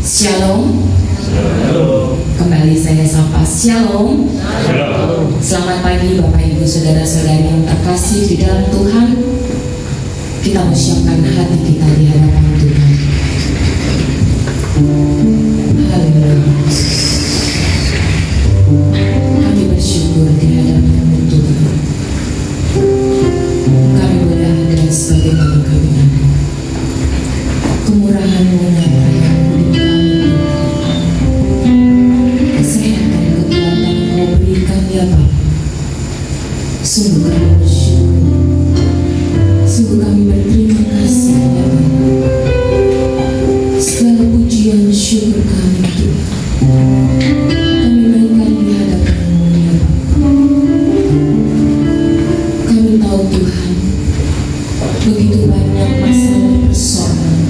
Shalom. Kembali saya sapa Shalom. Selamat pagi Bapak Ibu Saudara-saudari yang terkasih di dalam Tuhan. Kita menyiapkan hati kita di hadapan Tuhan. Haleluya. Kami bersyukur di hadapan Tuhan. Kami boleh ada sebagaimana kami ada. Kemurahan-Mu nyata yang hidup kami. Kesehatan, kekuatan Kau berikan ya Bapa. Sungguh kami bersyukur. Sungguh kami berterima kasih ya Bapa. Segala pujian syukur kami Tuhan. Kami naikkan di hadapan-Mu ya Bapa. Kami tahu Tuhan, begitu banyak masalah persoalan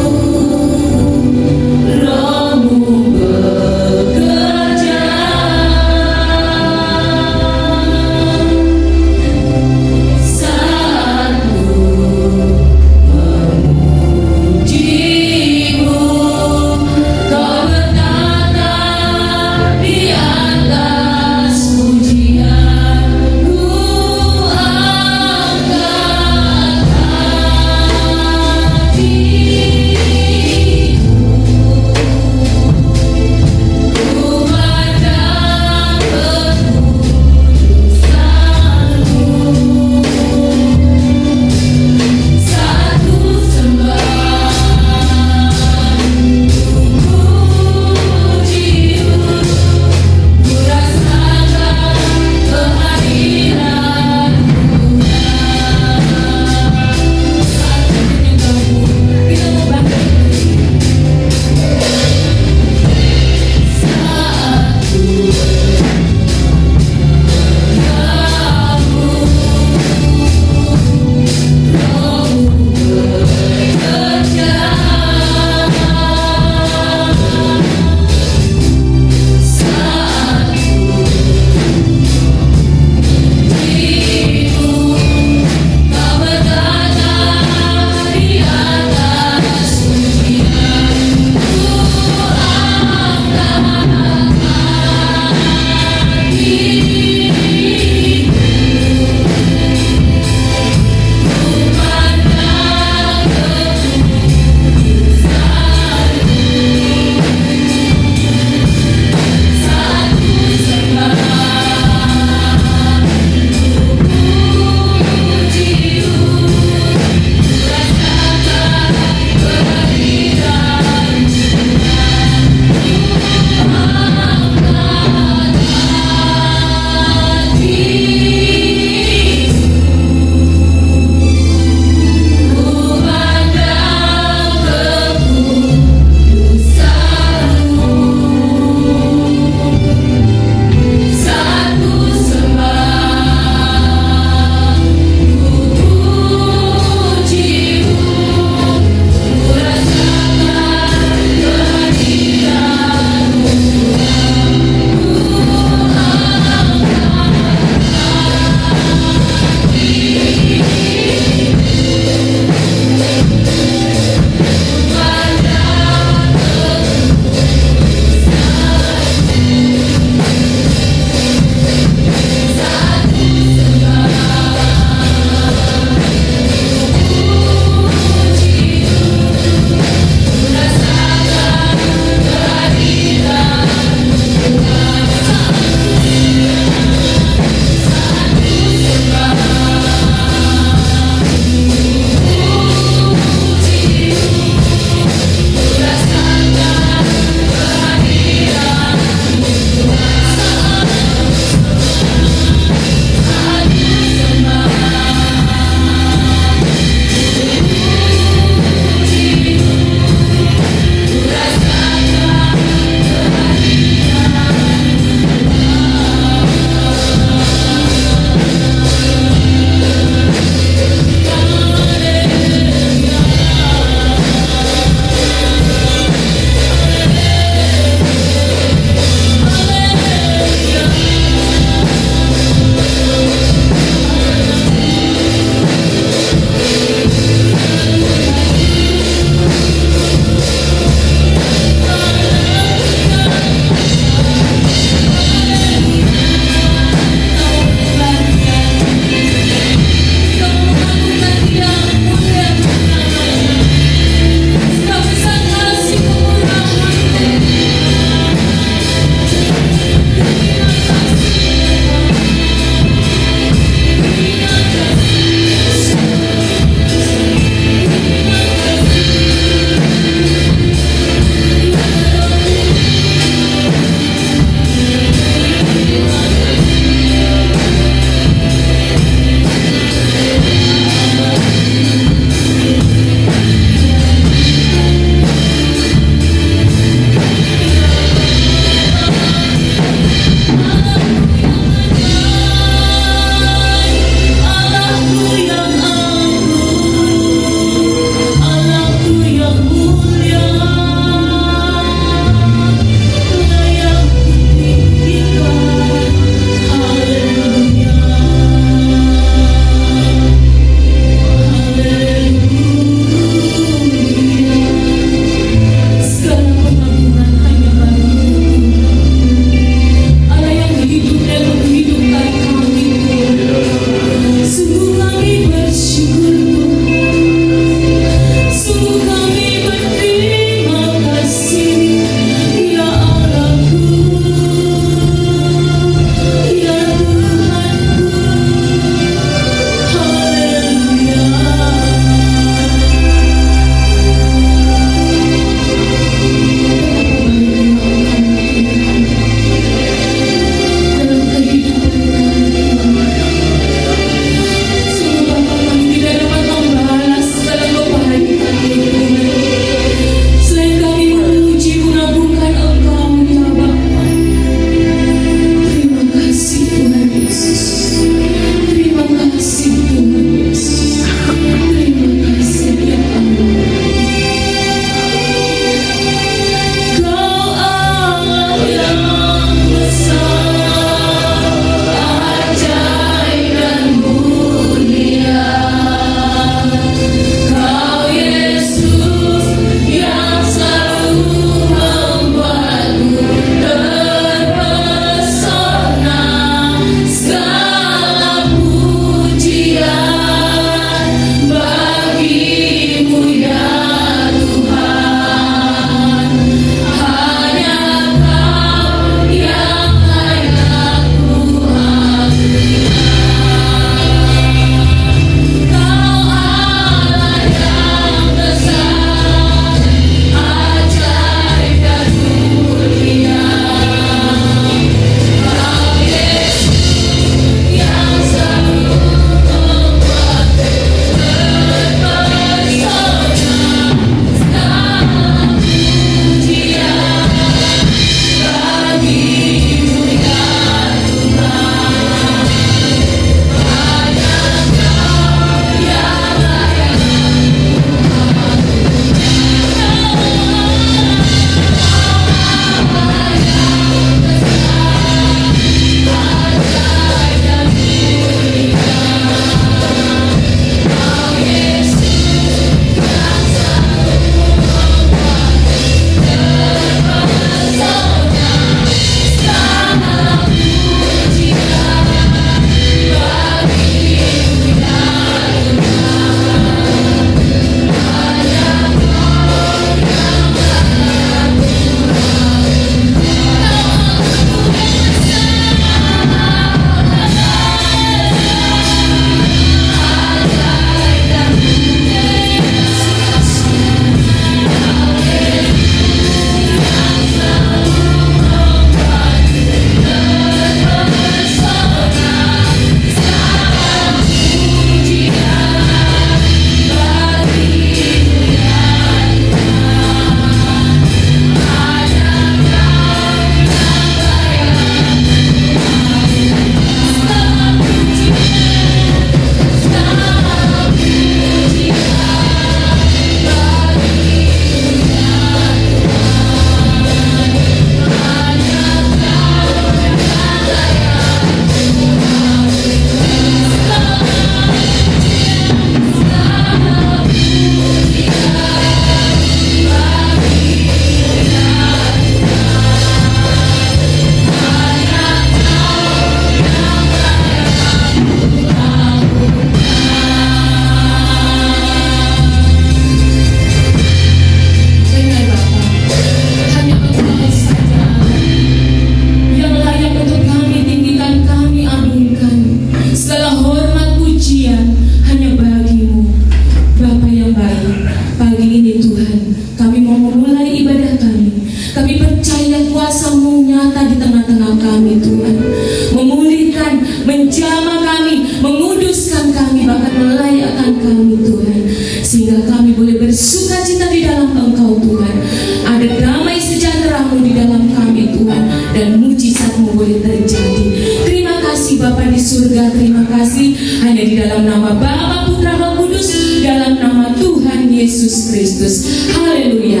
sukacita di dalam Engkau Tuhan, ada damai sejahtera-Mu di dalam kami Tuhan, dan mujizat-Mu boleh terjadi. Terima kasih Bapa di surga, terima kasih hanya di dalam nama Bapa, Putra, Roh Kudus, dalam nama Tuhan Yesus Kristus. Haleluya,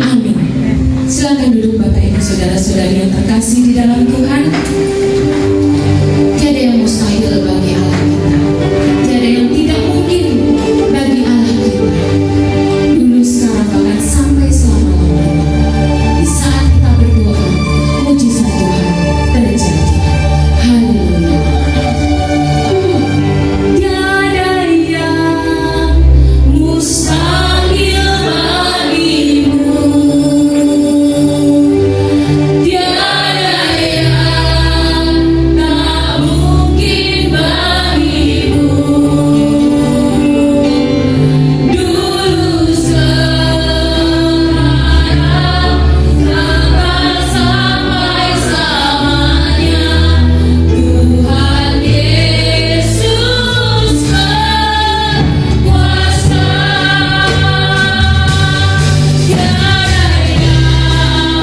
amin. Silakan duduk Bapak Ibu saudara-saudari yang terkasih di dalam Tuhan. Tiada yang mustahil bagi Allah kita, tiada yang tidak mungkin bagi Allah kita. Dulu, sekarang, bahkan sampai selama-lamanya. Di saat kita berdoa, mujizat Tuhan terjadi. Haleluya. Tiada yang mustahil bagimu, tiada yang tak mungkin bagimu. Dulu, sekarang, bahkan sampai selamanya. Tuhan Yesus berkuasa. Tiada yang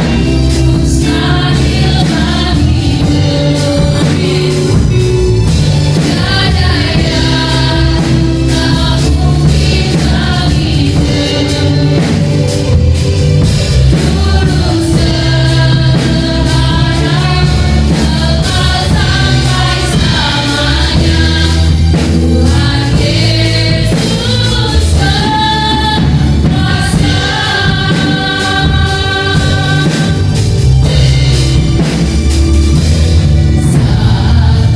mustahil bagimu, tiada yang tak mungkin bagimu. Dulu, sekarang, bahkan sampai selamanya. Tuhan Yesus berkuasa. Saat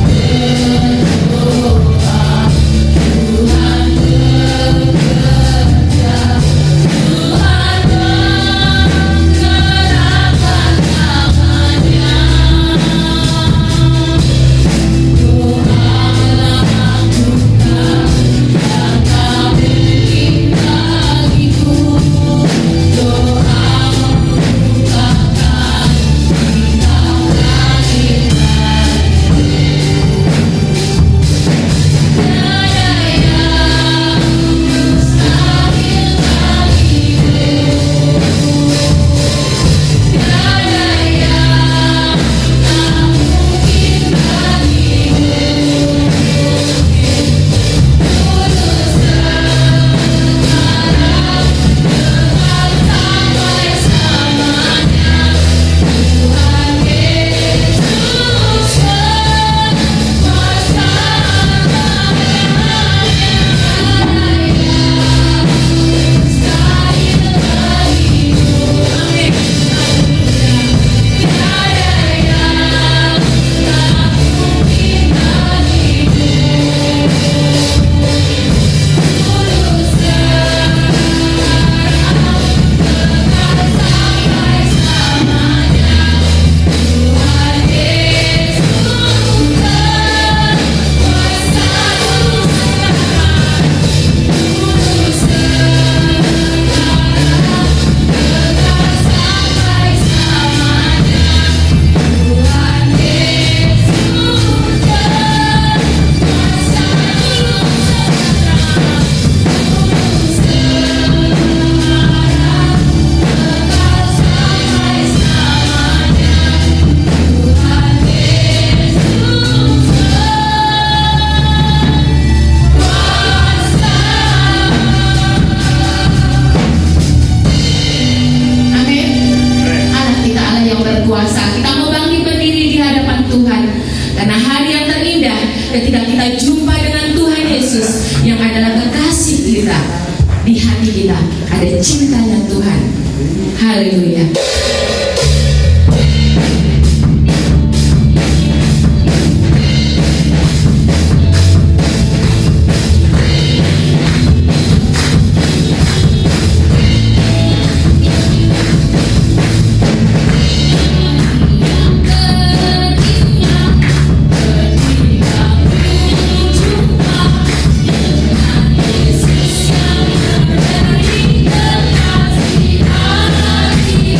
berdoa, Tuhan bekerja, Tuhan menggerakkan tangannya. Doalah lakukan yang tak mungkin bagiku. Doa membukakan bintang langit baru. Tiada yang mustahil bagimu, tiada yang tak mungkin bagimu. Dulu, sekarang, bahkan sampai selamanya. Tuhan Yesus berkuasa. Mustahil bagimu, amin. Tiada yang tak mungkin bagimu. Dulu, sekarang, bahkan sampai selamanya. Tuhan Yesus berkuasa. Dulu, sekarang, bahkan sampai selamanya. Tuhan Yesus berkuasa. Dulu, sekarang, bahkan sampai selamanya. Tuhan Yesus berkuasa. Amin. Allah kita Allah yang berkuasa. Kita mau bangkit berdiri di hadapan Tuhan, karena hari yang terindah ketika kita jumpa dengan Tuhan Yesus yang adalah kekasih kita. Di hati kita ada cintanya Tuhan. Haleluya. Yesus yang beri kekasih hati.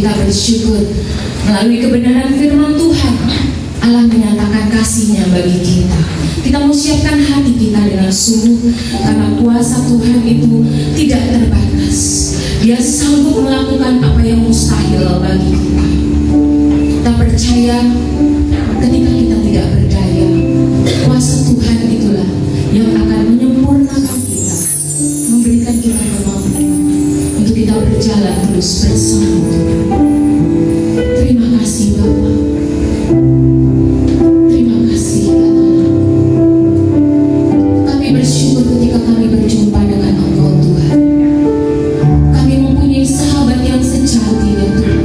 kita bersyukur melalui kebenaran firman Tuhan, Allah menyatakan kasih-Nya bagi kita. Kita mau siapkan hati kita dengan sungguh, karena kuasa Tuhan itu tidak terbatas. Dia sanggup melakukan apa yang mustahil bagi kita. Kita percaya ketika kita tidak berdaya, kuasa Tuhan itulah yang akan menyempurnakan kita, memberikan kita kemampuan untuk kita berjalan terus bersama Tuhan. Terima kasih Bapa. Terima kasih ya Allah. Kami bersyukur ketika kami berjumpa dengan Engkau Tuhan. Kami mempunyai sahabat yang sejati ya Tuhan,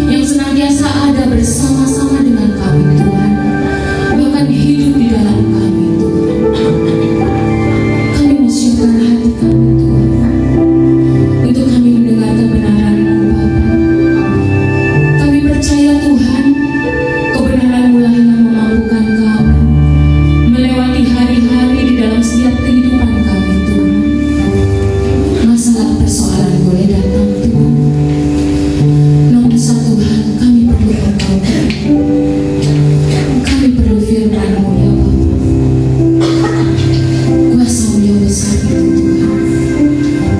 yang senantiasa ada bersama-sama dengan kami Tuhan, bahkan hidup di dalam kami Tuhan. Kami mau siapkan hati kami Tuhan, untuk kami mendengar kebenaran-Mu Bapa. Kami percaya Tuhan, kebenaran-Mu lah yang memampukan kami melewati hari-hari di dalam setiap kehidupan kami Tuhan. Masalah persoalan boleh datang Tuhan, namun satu hal kami perlu Engkau Tuhan. Kami perlu firman-Mu ya Bapa. Kuasa-Mu yang besar itu Tuhan,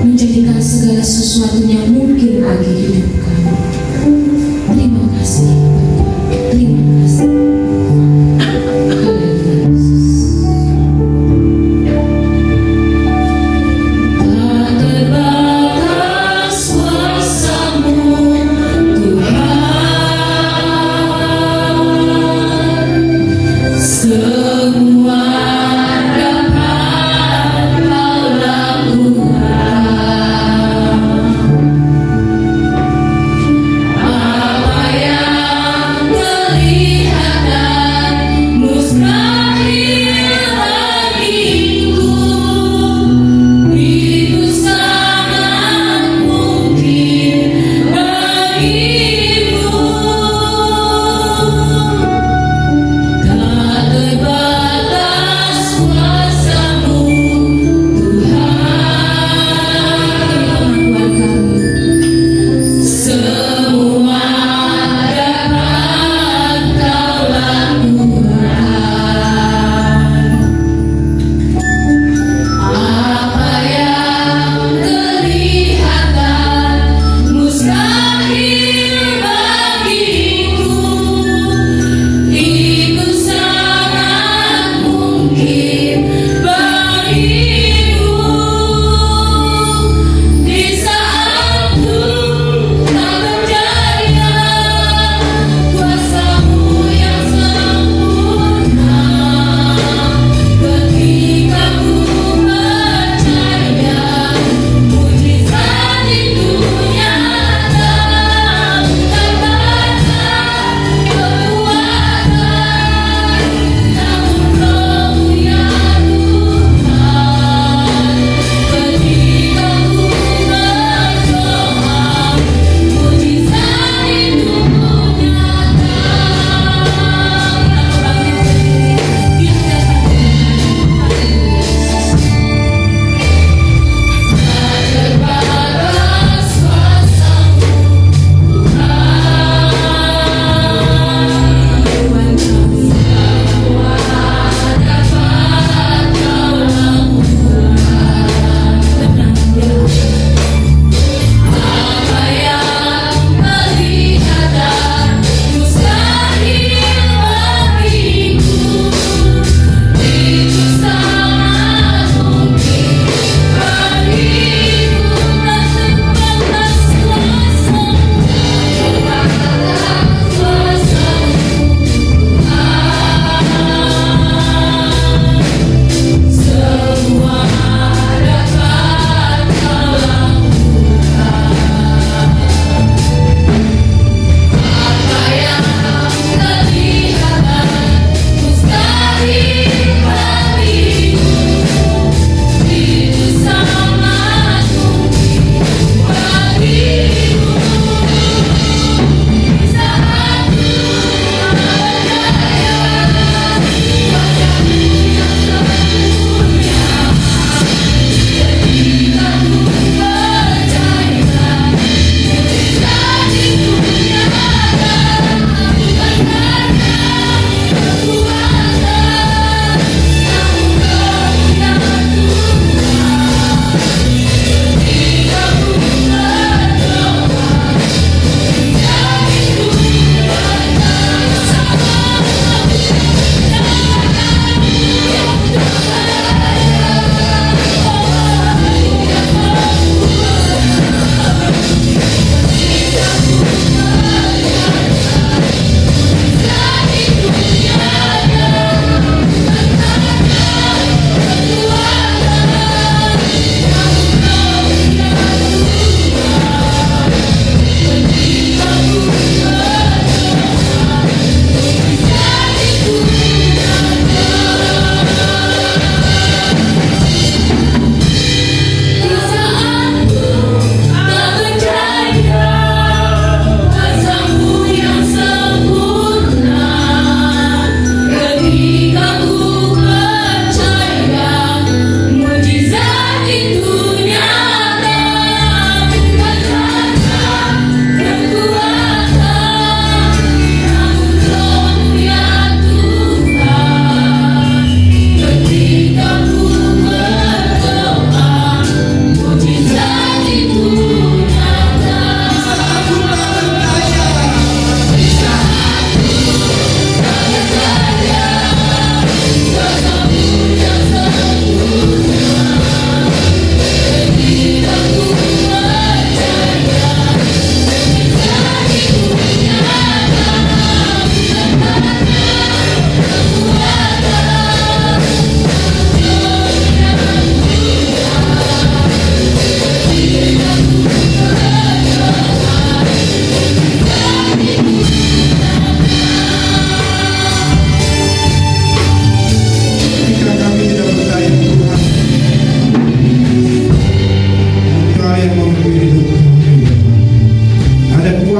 menjadikan segala sesuatunya mungkin bagi hidup kami. Terima kasih Bapa. Terima kasih. Haleluya. Tak terbatas kuasa-Mu Tuhan, semua dapat Kau lakukan.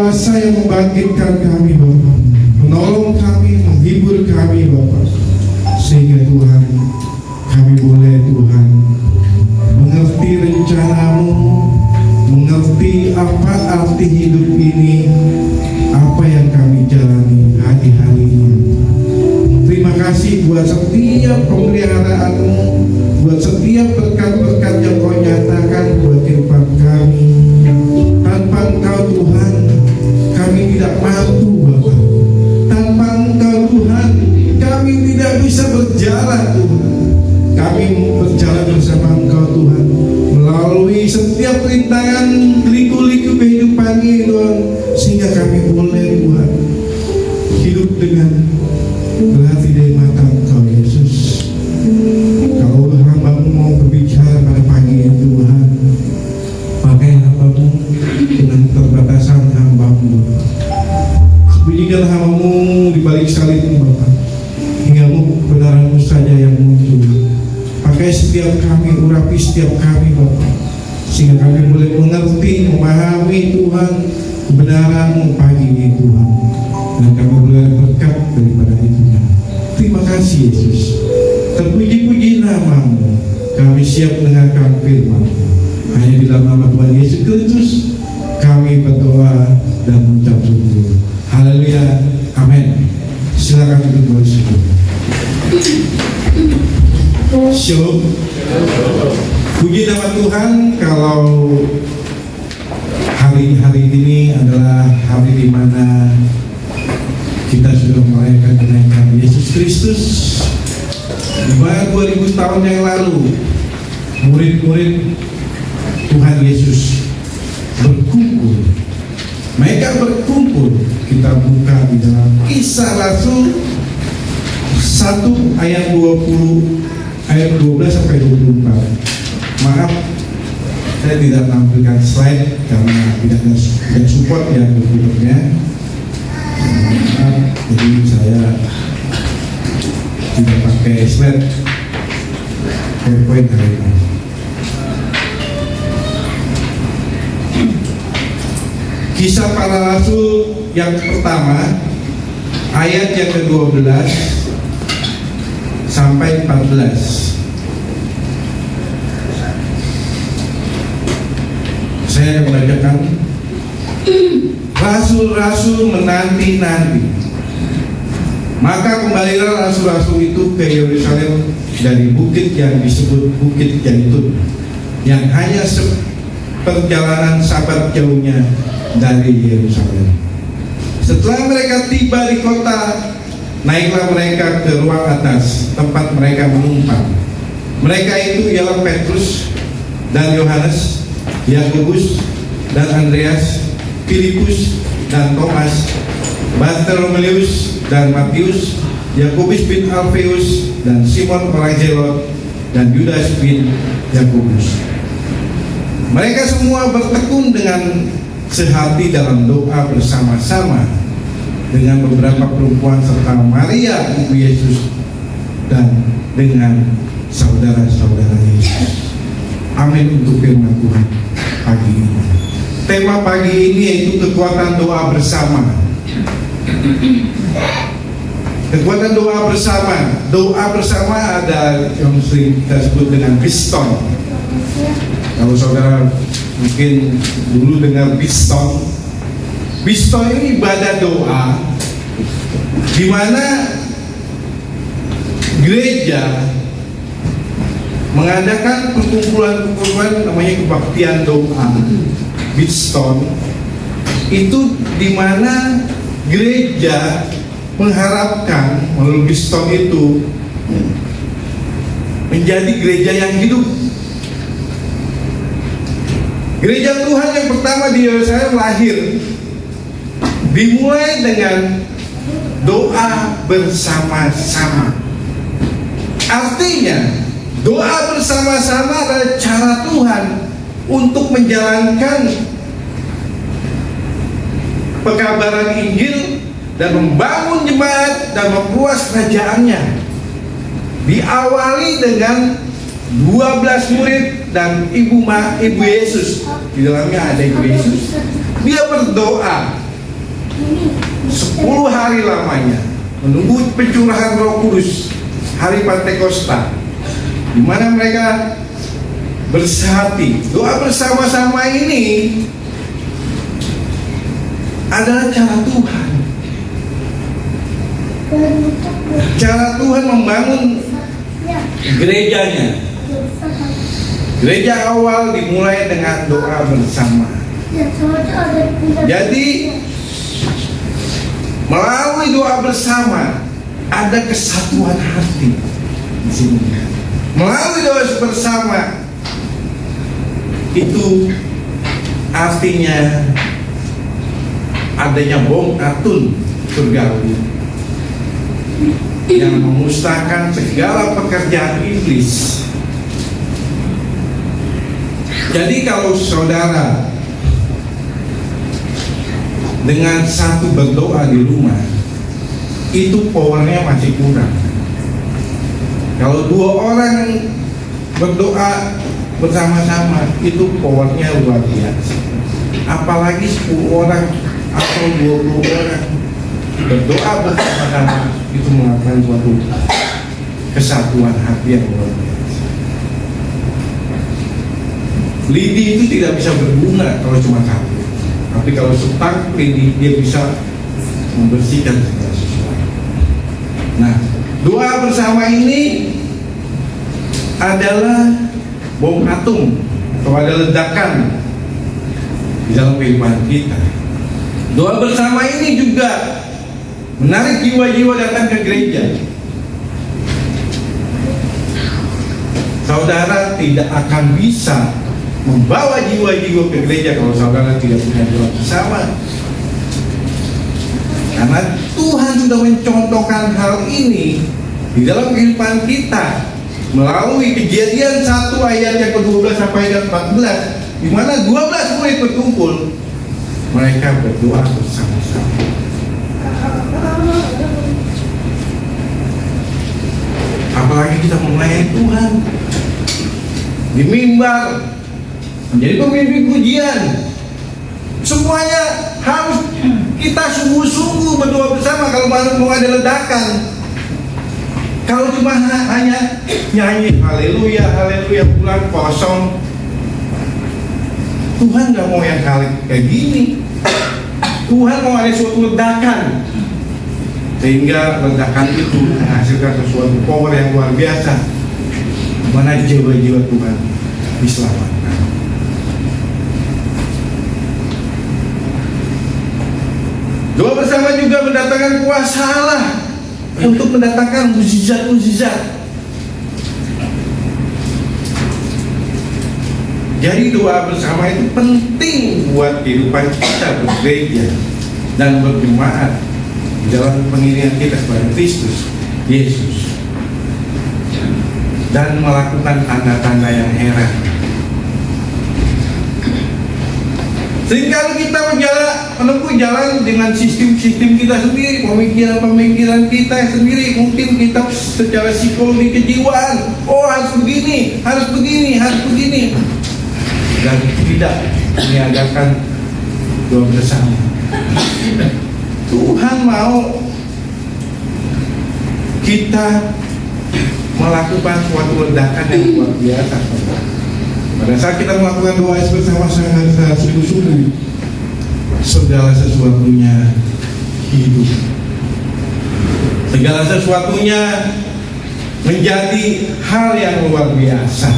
kuasa yang membangkitkan kami Bapa, menolong kami, menghibur kami Bapa, sehingga Tuhan kami boleh Tuhan mengerti rencana-Mu, mengerti apa arti hidup ini, apa yang kami jalani hari-hari ini. Terima kasih buat setiap pemeliharaan-Mu, buat setiap berkat-berkat yang Kau nyatakan buat kehidupan kami. Tanpa Engkau Tuhan, kami tidak mampu Bapa. Tanpa Engkau Tuhan, kami tidak bisa berjalan Tuhan. Kami berjalan bersama Engkau Tuhan, melalui setiap rintangan liku-liku kehidupan ini Tuhan, sehingga kami boleh Tuhan hidup dengan berhati dari mata Engkau Yesus. Kalau hamba-Mu mau berbicara pada pagi ini Tuhan, pakai hamba-Mu dengan keterbatasan hamba-Mu. Sembunyikan hamba-Mu di balik salib ini Bapak, hingga kebenaran-Mu saja yang muncul. Pakai setiap kami, urapi setiap kami Bapak, sehingga kami boleh mengerti, memahami Tuhan kebenaran-Mu pagi ini Tuhan, dan kami boleh berkat daripada itu. Terima kasih Yesus. Terpuji-puji nama-Mu. Kami siap mendengarkan firman-Mu. Hanya di dalam nama Tuhan Yesus Kristus kami berdoa dan mengucap syukur. Haleluya. Amin. Silakan duduk bersama. Shalom. Puji nama Tuhan. Kalau hari-hari ini adalah hari di mana kita sudah merayakan kenaikan Yesus Kristus. Di mana 2000 tahun yang lalu murid-murid Tuhan Yesus berkumpul. Mereka berkumpul. Kita buka di dalam Kisah Rasul 1 ayat 20 ayat 12 sampai 24. Maaf, saya tidak tampilkan slide karena tidak support ya komputernya. Jadi saya tidak pakai slide PowerPoint hari ini. Kisah Para Rasul yang pertama ayat yang ke-12 sampai 14. Saya membacakan. Rasul-rasul menanti-nanti. Maka kembalilah rasul-rasul itu ke Yerusalem dari bukit yang disebut Bukit Zaitun, yang hanya perjalanan Sabat jauhnya dari Yerusalem. Setelah mereka tiba di kota, naiklah mereka ke ruang atas tempat mereka menumpang. Mereka itu ialah Petrus dan Yohanes, Yakobus dan Andreas, Filipus dan Thomas, Bartolomeus dan Matius, Yakobus bin Alfeus dan Simon orang Zelot dan Yudas bin Yakobus. Mereka semua bertekun dengan sehati dalam doa bersama-sama dengan beberapa perempuan serta Maria ibu Yesus dan dengan saudara-saudara Yesus. Amin untuk firman Tuhan pagi ini. Tema pagi ini yaitu kekuatan doa bersama. Kekuatan doa bersama. Doa bersama ada yang sering kita sebut dengan piston. Kalau saudara mungkin dulu dengar piston. Piston ini ibadah doa di mana gereja mengadakan perkumpulan-perkumpulan namanya kebaktian doa. Piston itu di mana gereja mengharapkan melalui piston itu menjadi gereja yang hidup. Gereja Tuhan yang pertama di Yerusalem lahir dimulai dengan doa bersama-sama. Artinya doa bersama-sama adalah cara Tuhan untuk menjalankan pekabaran Injil dan membangun jemaat dan memperluas kerajaannya. Diawali dengan 12 murid dan ibu Yesus. Di dalamnya ada ibu Yesus. Dia berdoa 10 hari lamanya menunggu pencurahan Roh Kudus hari Pentakosta, di mana mereka bersehati. Doa bersama-sama ini adalah cara Tuhan. Cara Tuhan membangun gerejanya. Gereja awal dimulai dengan doa bersama. Jadi melalui doa bersama ada kesatuan hati di sini. Melalui doa bersama itu artinya adanya bom atun surgawi yang memusnahkan segala pekerjaan iblis. Jadi kalau saudara dengan satu berdoa di rumah, itu powernya masih kurang. Kalau 2 orang berdoa bersama-sama, itu powernya luar biasa. Apalagi 10 orang atau 20 orang berdoa bersama-sama, itu mengatakan suatu kesatuan hati yang luar biasa. Lidi itu tidak bisa berbunga kalau cuma satu, tapi kalau setang lidi dia bisa membersihkan segala sesuatu. Nah, doa bersama ini adalah bom atom atau ada ledakan di dalam kehidupan kita. Doa bersama ini juga menarik jiwa-jiwa datang ke gereja. Saudara tidak akan bisa membawa jiwa-jiwa ke gereja kalau saudara tidak punya doa bersama. Karena Tuhan sudah mencontohkan hal ini di dalam kehidupan kita melalui Kejadian 1 ayat yang ke-12 sampai ayat 14, di mana 12 murid berkumpul, mereka berdoa bersama-sama. Apalagi kita melayani Tuhan di mimbar, menjadi pemimpin pujian, semuanya harus kita sungguh-sungguh berdoa bersama. Kalau mau ada ledakan, kalau cuma hanya nyanyi haleluya haleluya bulan kosong, Tuhan nggak mau yang kayak gini. Tuhan mau ada suatu ledakan, sehingga ledakan itu menghasilkan sesuatu power yang luar biasa, di mana jiwa-jiwa Tuhan diselamatkan. Doa bersama juga mendatangkan kuasa Allah untuk mendatangkan mukjizat-mukjizat. Jadi doa bersama itu penting buat kehidupan kita bergereja dan berjemaat di dalam pengiringan kita kepada Kristus Yesus, dan melakukan tanda-tanda yang heran. Seringkali kita menempuh jalan dengan sistem-sistem kita sendiri, pemikiran-pemikiran kita sendiri. Mungkin kita secara psikologi kejiwaan, oh harus begini, harus begini, harus begini, dan tidak meniadakan doa bersama. Tuhan mau kita melakukan suatu ledakan yang luar biasa. Pada saat kita melakukan doa bersama sangat sungguh-sungguh, segala sesuatunya hidup, segala sesuatunya menjadi hal yang luar biasa.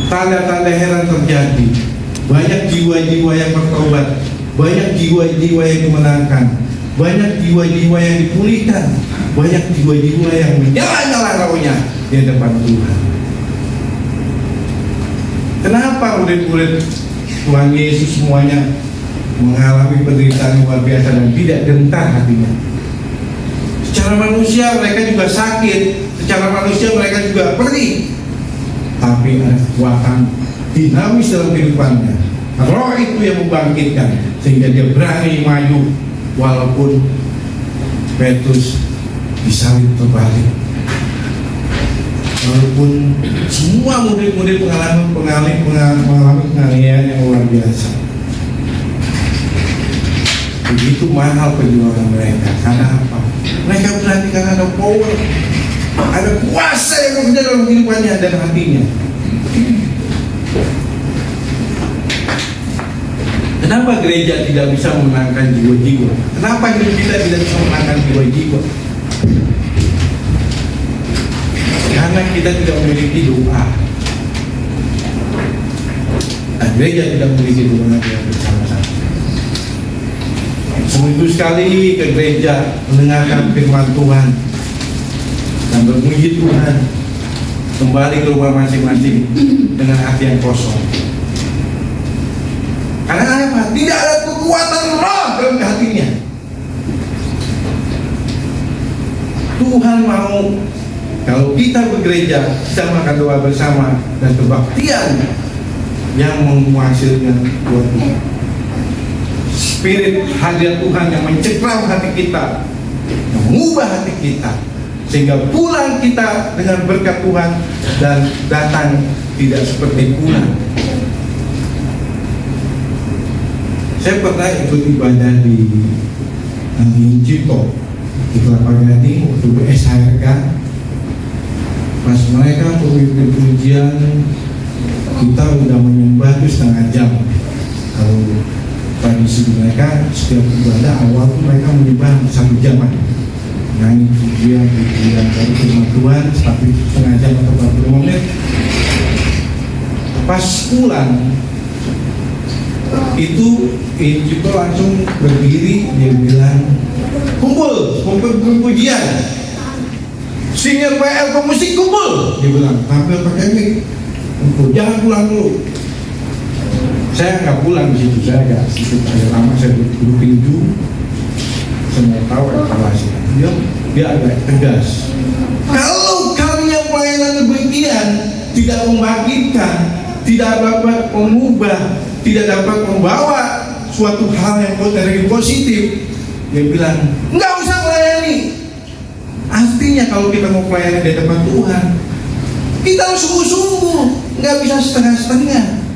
Tanda-tanda heran terjadi. Banyak jiwa-jiwa yang bertobat, banyak jiwa-jiwa yang dimenangkan, banyak jiwa-jiwa yang dipulihkan, banyak jiwa-jiwa yang menyala-nyala rohnya di depan Tuhan. Kenapa murid-murid Tuhan Yesus semuanya mengalami penderitaan luar biasa dan tidak gentar hatinya? Secara manusia mereka juga sakit, secara manusia mereka juga perih, tapi ada kekuatan dinamis dalam kehidupannya. Roh itu yang membangkitkan sehingga dia berani maju walaupun Petrus disalib terbalik. Walaupun semua murid-murid mengalami penganiayaan yang luar biasa. begitu mahal perjuangan mereka. Karena apa? Mereka berarti karena ada power, ada kuasa yang bekerja dalam kehidupannya dan hatinya. Kenapa gereja tidak bisa memenangkan jiwa-jiwa? Kenapa hidup kita tidak bisa memenangkan jiwa-jiwa? Karena kita tidak memiliki doa. Gereja tidak memiliki doa yang bersama-sama. Seminggu sekali ke gereja mendengarkan firman Tuhan dan berpuji Tuhan, kembali ke rumah masing-masing dengan hati yang kosong. Karena apa? Tidak ada kekuatan roh dalam hatinya. Tuhan mau kalau kita bergereja, kita melakukan doa bersama dan kebaktian yang menghasilkan buat Tuhan. Spirit hadirat Tuhan yang mencekram hati kita, yang mengubah hati kita, sehingga pulang kita dengan berkat Tuhan dan datang tidak seperti pulang. Saya pernah ikut ibadah di Cito di Kelapa Gading waktu SHRK. Pas mereka memimpin pujian, kita udah menyembah itu setengah jam. Kalau tradisi mereka setiap ibadah awal tuh mereka menyembah 1 jam, nyanyi pujian dari firman Tuhan, tapi setengah jam atau 45 menit. Pas pulang itu Cito langsung berdiri, dia bilang kumpul pujian, singer PL pemusik kumpul, dia bilang tampil pakai mic, jangan pulang dulu. Saya nggak pulang di situ, saya agak lama, saya duduk tinju, saya mau tahu evaluasi. Dia agak tegas. Kalau kami yang pelayanan demikian tidak membangkitkan, tidak dapat mengubah, tidak dapat membawa suatu hal yang positif, dia bilang nggak usah melayani. Artinya kalau kita mau melayani di depan Tuhan, kita harus sungguh-sungguh, nggak bisa setengah-setengah.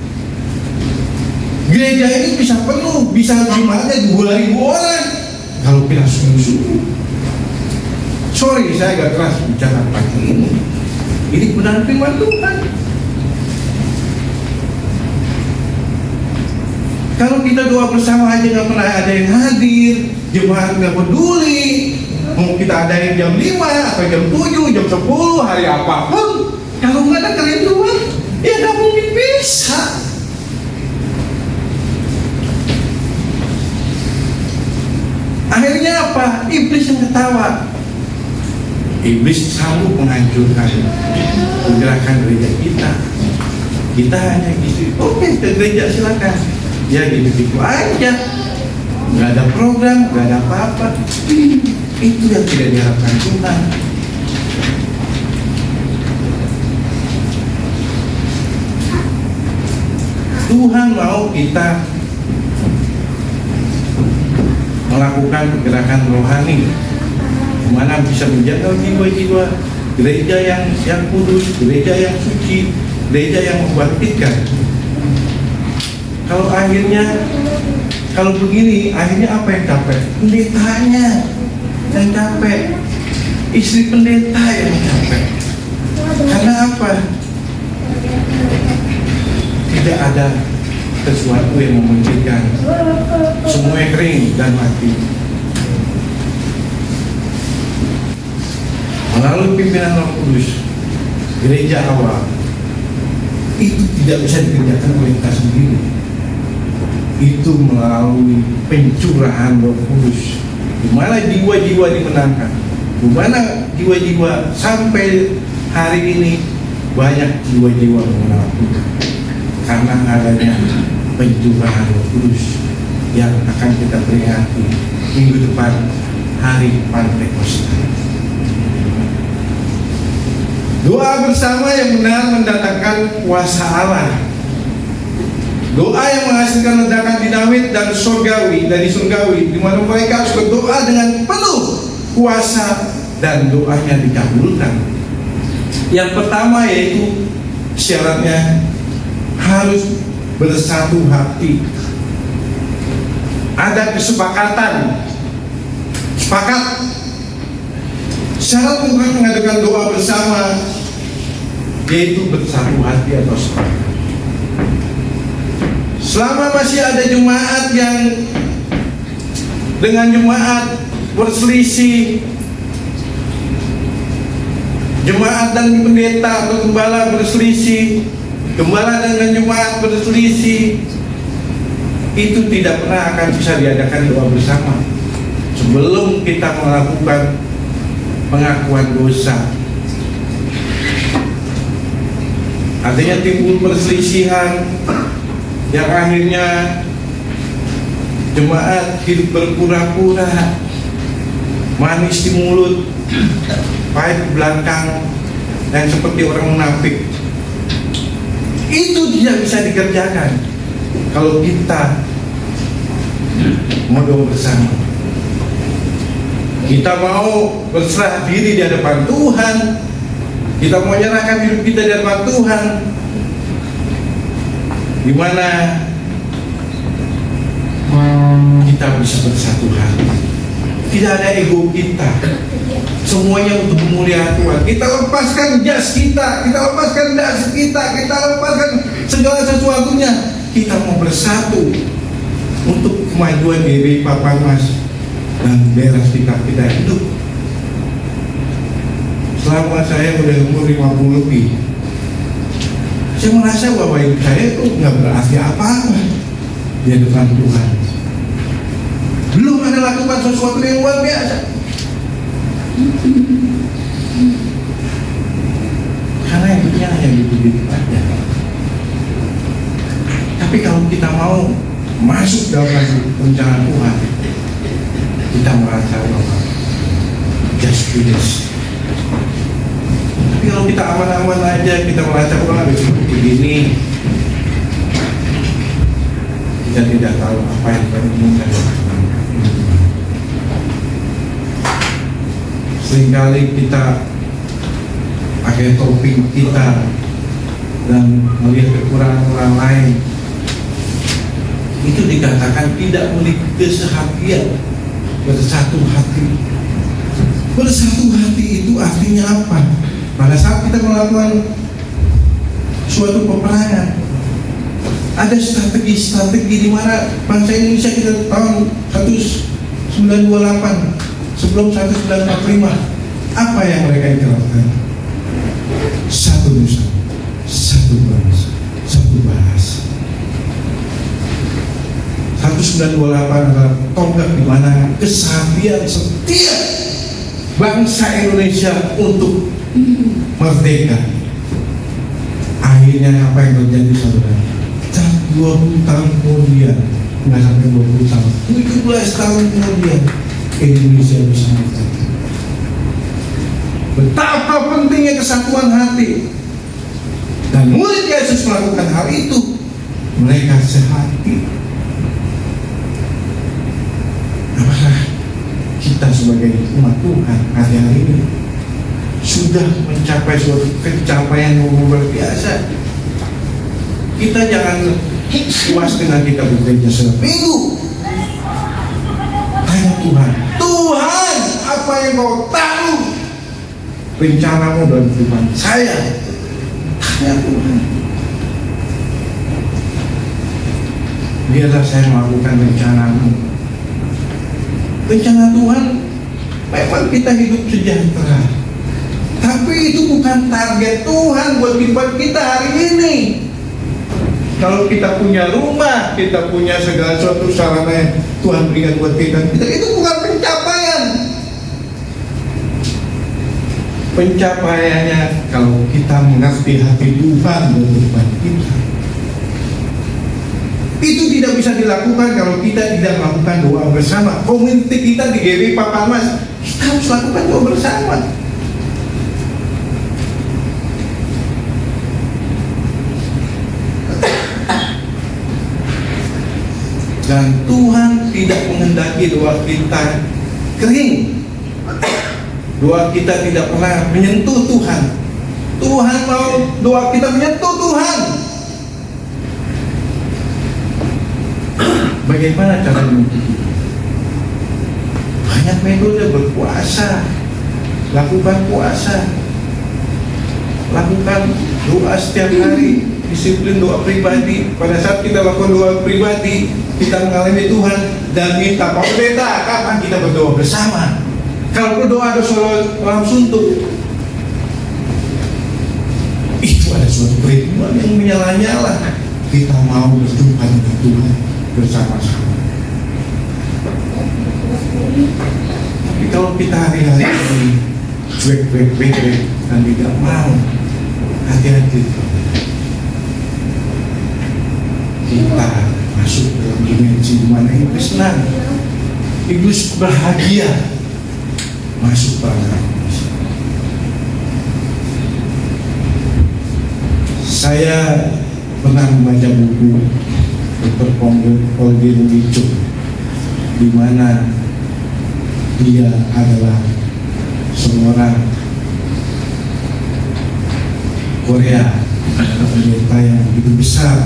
Gereja ini bisa penuh, bisa jumlahnya 2.000 orang kalau kita sungguh-sungguh. Sorry, saya agak keras bicara pagi ini. Ini benar firman Tuhan. Kalau kita doa bersama aja nggak pernah ada yang hadir, jemaat nggak peduli, mau kita adain jam 5 atau jam 7, jam 10, hari apapun, kalau nggak ada kalian doa, ya nggak mungkin bisa. Akhirnya apa? Iblis yang ketawa. Iblis sanggup menghancurkan pergerakan gereja kita. Kita hanya gitu, oke, ke gereja silakan. Ya gitu-gitu aja, nggak ada program, nggak ada apa-apa. Itu yang tidak diharapkan Tuhan. Tuhan mau kita melakukan pergerakan rohani, mana bisa menjaga jiwa-jiwa gereja yang kudus, gereja yang suci, gereja yang membangkitkan. Kalau begini, akhirnya apa yang capek? Pendetanya yang capek, istri pendeta yang capek. Karena apa? Tidak ada sesuatu yang memungkinkan, semuanya kering dan mati. Melalui pimpinan Roh Kudus, gereja awal itu tidak bisa dikerjakan oleh kita sendiri. Itu melalui pencurahan Roh Kudus, di mana jiwa-jiwa dimenangkan, di mana jiwa-jiwa sampai hari ini banyak jiwa-jiwa mengenal Tuhan karena adanya pencurahan Roh Kudus yang akan kita peringati minggu depan, hari Pentakosta. Doa bersama yang benar mendatangkan kuasa Allah. Doa yang menghasilkan ledakan dinamit dan surgawi, di mana mereka harus berdoa dengan penuh kuasa dan doanya dikabulkan. Yang pertama yaitu syaratnya harus bersatu hati. ada kesepakatan, sepakat. Syarat Tuhan mengadakan doa bersama yaitu bersatu hati atau sepakat. Selama masih ada jemaat yang dengan jemaat berselisih, jemaat dan pendeta atau gembala berselisih, gembala dengan jemaat berselisih, itu tidak pernah akan bisa diadakan doa bersama sebelum kita melakukan pengakuan dosa. Artinya timbul perselisihan yang akhirnya jemaat hidup berpura-pura, manis di mulut, pahit di belakang, dan seperti orang munafik. Itu tidak bisa dikerjakan kalau kita mau doa bersama. Kita mau berserah diri di hadapan Tuhan, kita mau menyerahkan hidup kita di hadapan Tuhan, di mana kita bisa bersatu hati. Tidak ada ego kita, semuanya untuk memuliakan Tuhan. Kita lepaskan jas kita, kita lepaskan dasi kita, kita lepaskan segala sesuatunya. Kita mau bersatu untuk kemajuan diri Papa Mas dan daerah sekitar kita hidup. Selama saya udah umur 50 lebih, saya merasa bahwa hidup saya itu nggak berarti apa-apa di hadapan Tuhan. Belum ada lakukan sesuatu yang luar biasa. Karena hidupnya hanya gitu-gitu aja. Tapi kalau kita mau masuk dalam rencana Tuhan, kita merasa bahwa just do this. Tapi kalau kita aman-aman aja, kita merasa bahwa begini, kita tidak tahu apa yang kita seringkali kita pakai topik kita dan melihat kekurangan orang lain. Itu dikatakan tidak memiliki kesehatian, bersatu hati. Bersatu hati itu artinya apa? Pada saat kita melakukan suatu peperangan, ada strategi-strategi di mana bangsa Indonesia kita tahun 1928 sebelum 1945, apa yang mereka lakukan? Satu nusa, satu bangsa, satu bahasa. 1928 adalah tonggak di mana keseharian setiap bangsa Indonesia untuk merdeka. Akhirnya apa yang terjadi, saudara? 20 tahun kemudian, nggak sampai 20 tahun, 17 tahun kemudian, Indonesia bisa merdeka. Betapa pentingnya kesatuan hati. Dan murid Yesus melakukan hal itu. Mereka sehati. Apakah kita sebagai umat Tuhan hari-hari ini sudah mencapai suatu pencapaian yang luar biasa? Kita jangan puas dengan kita bekerja setiap minggu. Tanya Tuhan, Tuhan, apa yang kau tahu rencanamu dalam kehidupan saya? Tanya Tuhan. Biarlah saya melakukan rencanamu. Rencana Tuhan memang kita hidup sejahtera, tapi itu bukan target Tuhan buat kehidupan kita hari ini. Kalau kita punya rumah, kita punya segala sesuatu sarana yang Tuhan berikan buat kita, itu bukan pencapaian. Pencapaiannya kalau kita mengerti hati Tuhan dalam kehidupan kita. Itu tidak bisa dilakukan kalau kita tidak melakukan doa bersama. Komuniti kita di GW Papa Mas, kita harus lakukan doa bersama. Dan Tuhan tidak menghendaki doa kita kering. Doa kita tidak pernah menyentuh Tuhan. Tuhan mau doa kita menyentuh Tuhan. bagaimana cara menutupi? Banyak metode berpuasa, lakukan puasa, lakukan doa setiap hari, disiplin doa pribadi. Pada saat kita lakukan doa pribadi, kita mengalami Tuhan dan minta, Pak Pendeta, kapan kita berdoa bersama? Kalau berdoa ada suara orang suntuk, itu ada suatu kerinduan yang menyala-nyala. Kita mau berjumpa dengan Tuhan bersama-sama. Tapi kalau kita hari-hari ini cuek dan tidak mau, hati-hati, kita masuk dalam dimensi di mana iblis senang, iblis bahagia masuk perangkap. Saya pernah membaca buku Dr. Polgin Wicu, di mana dia adalah seorang Korea, pendeta yang begitu besar.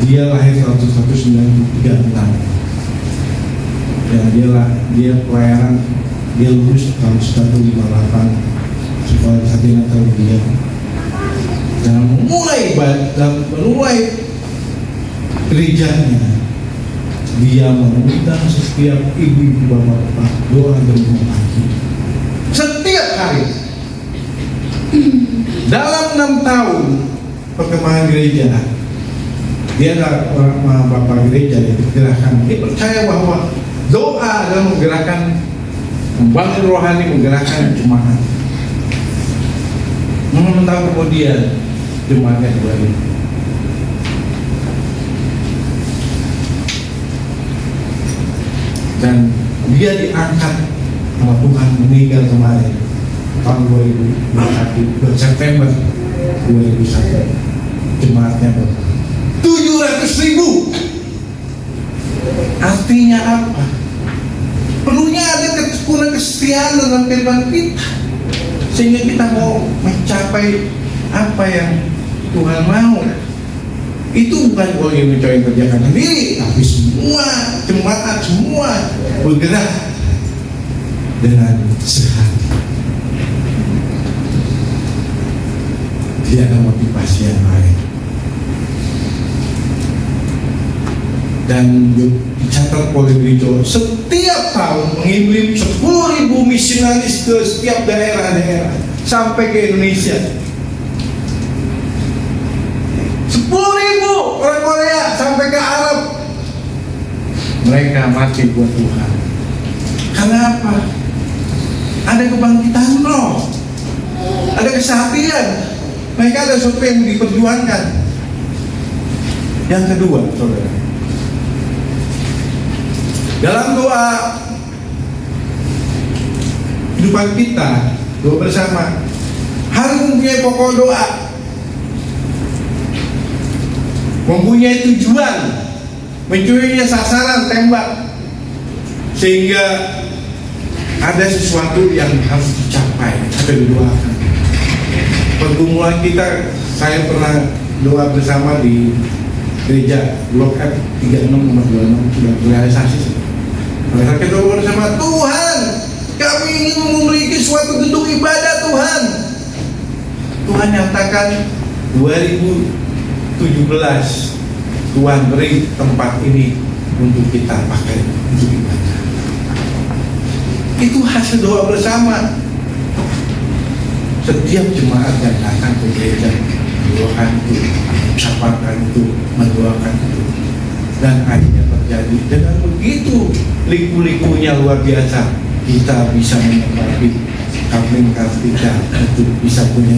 Dia lahir 1996 dan dia pelayanan, dia lulus tahun 1958 sekolah sarjana teologi. Dan mulai gerejanya, dia mengundang setiap ibu-ibu bapak-bapak doa dan pagi setiap hari. Dalam 6 tahun perkembangan gereja, dia adalah orang bapak gereja yang gerakan. Dia percaya bahwa doa adalah menggerakkan, membangun rohani, menggerakkan jemaat. 6 tahun kemudian jemaatnya kembali. Dan dia diangkat sama Tuhan, meninggal kemarin tahun 2021, September 2001. Jemaatnya 700.000. Artinya apa? Perlunya ada ketekunan kesetiaan dalam kehidupan kita, sehingga kita mau mencapai apa yang Tuhan mau. Itu bukan yang mencoba kerjakan sendiri, tapi semua jemaat, semua bergerak dengan sehati. Dia ada motivasi yang lain. Dan dicatat oleh Gereja setiap tahun mengirim 10.000 misionaris ke setiap daerah-daerah sampai ke Indonesia. 10.000 orang Korea sampai ke Arab. Mereka mati buat Tuhan. Karena apa? Ada kebangkitan roh, ada kesehatian. Mereka ada sesuatu yang diperjuangkan. Yang kedua, saudara, dalam doa kehidupan kita, doa bersama, harus mempunyai pokok doa, mempunyai tujuan, mencurinya sasaran tembak, sehingga ada sesuatu yang harus dicapai atau didoakan. Pergumulan kita, saya pernah doa bersama di gereja Blok F 36 nomor 26 sudah realisasi. Pada kita doa bersama, Tuhan, kami ingin memiliki suatu gedung ibadah Tuhan. Tuhan nyatakan 2017 Tuhan beri tempat ini untuk kita pakai untuk ibadah. Itu hasil doa bersama. Setiap jemaat yang datang ke gereja mendoakan itu, mengucapkan itu, mendoakan itu, dan akhirnya terjadi. Dengan begitu liku-likunya luar biasa, kita bisa menikmati kapling-kapling kita untuk bisa punya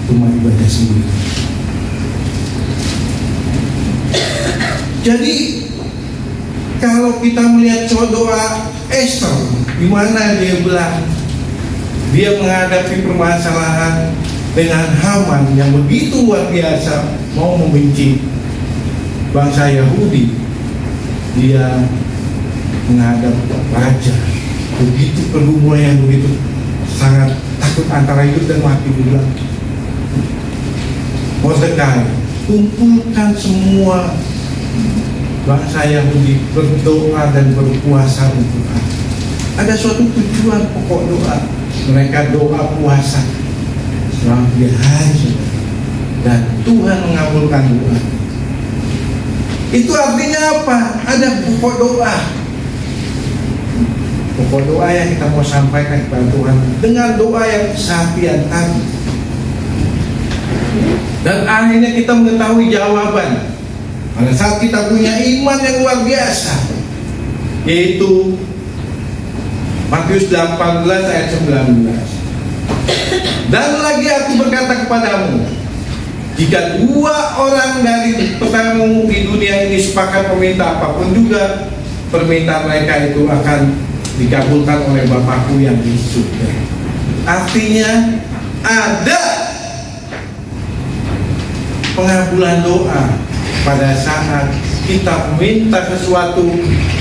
rumah ibadah sendiri. Jadi kalau kita melihat doa Esther, di mana dia bilang dia menghadapi permasalahan dengan Haman yang begitu luar biasa, mau membenci bangsa Yahudi. Dia menghadap raja, begitu pergumulan yang begitu sangat takut antara hidup dan mati. Dia bilang, Mordekai, kumpulkan semua bangsa Yahudi berdoa dan berpuasa untuk apa? Ada suatu tujuan pokok doa. Mereka doa puasa selama 3 hari, dan Tuhan mengabulkan doa. Itu artinya apa? Ada pokok doa. Pokok doa yang kita mau sampaikan kepada Tuhan dengan doa yang kesehatian tadi. Dan akhirnya kita mengetahui jawaban pada saat kita punya iman yang luar biasa, yaitu Matius 18 ayat 19. Dan lagi aku berkata kepadamu, jika 2 orang dari petangmu di dunia ini sepakat meminta apapun juga, permintaan mereka itu akan dikabulkan oleh Bapakku yang di surga. Artinya ada pengabulan doa pada saat kita minta sesuatu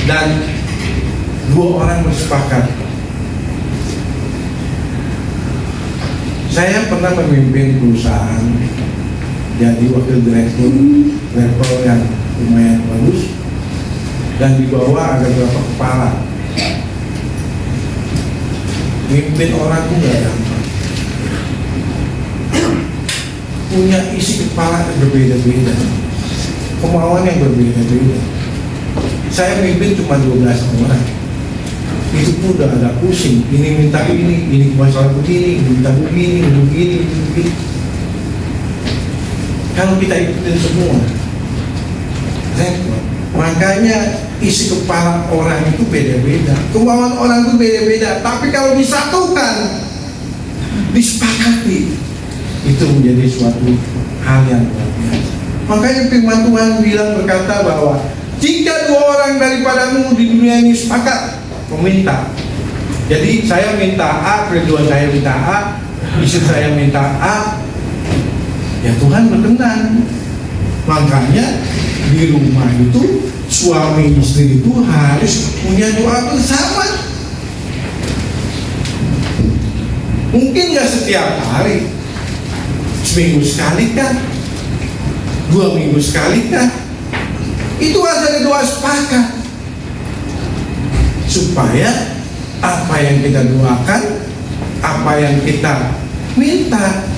dan 2 orang bersepakat. Saya pernah memimpin perusahaan, jadi wakil direktur level yang lumayan bagus, dan di bawah ada beberapa kepala. Mimpin orang itu nggak gampang. Punya isi kepala yang berbeda-beda, kemauan yang berbeda-beda. Saya mimpin cuma 12 orang. Itu pun udah agak pusing. Ini minta ini masalah begini, minta begini. Kalau kita ikutin semua, repot. Makanya isi kepala orang itu beda-beda, kemauan orang itu beda-beda. Tapi kalau disatukan, disepakati, itu menjadi suatu hal yang luar biasa. Makanya firman Tuhan bilang, berkata bahwa jika 2 orang daripadamu di dunia ini sepakat meminta, jadi saya minta A, kedua saya minta A, istri saya minta A, ya Tuhan berkenan. Makanya di rumah itu suami istri itu harus punya doa bersama. Mungkin nggak setiap hari, seminggu sekali kan, 2 minggu sekali kan, itu harus ada doa sepakat supaya apa yang kita doakan, apa yang kita minta,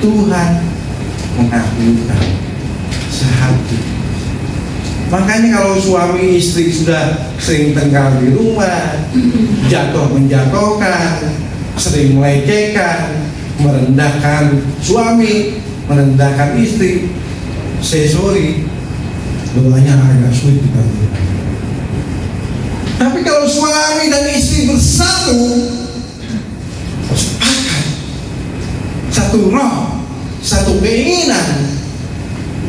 Tuhan mengabulkan sehati. Makanya kalau suami istri sudah sering tengkar di rumah, jatuh menjatuhkan, sering melecehkan, merendahkan suami, merendahkan istri, sorry, doanya agak sulit kita. Tapi kalau suami dan istri bersatu, sepakat, satu roh, satu keinginan,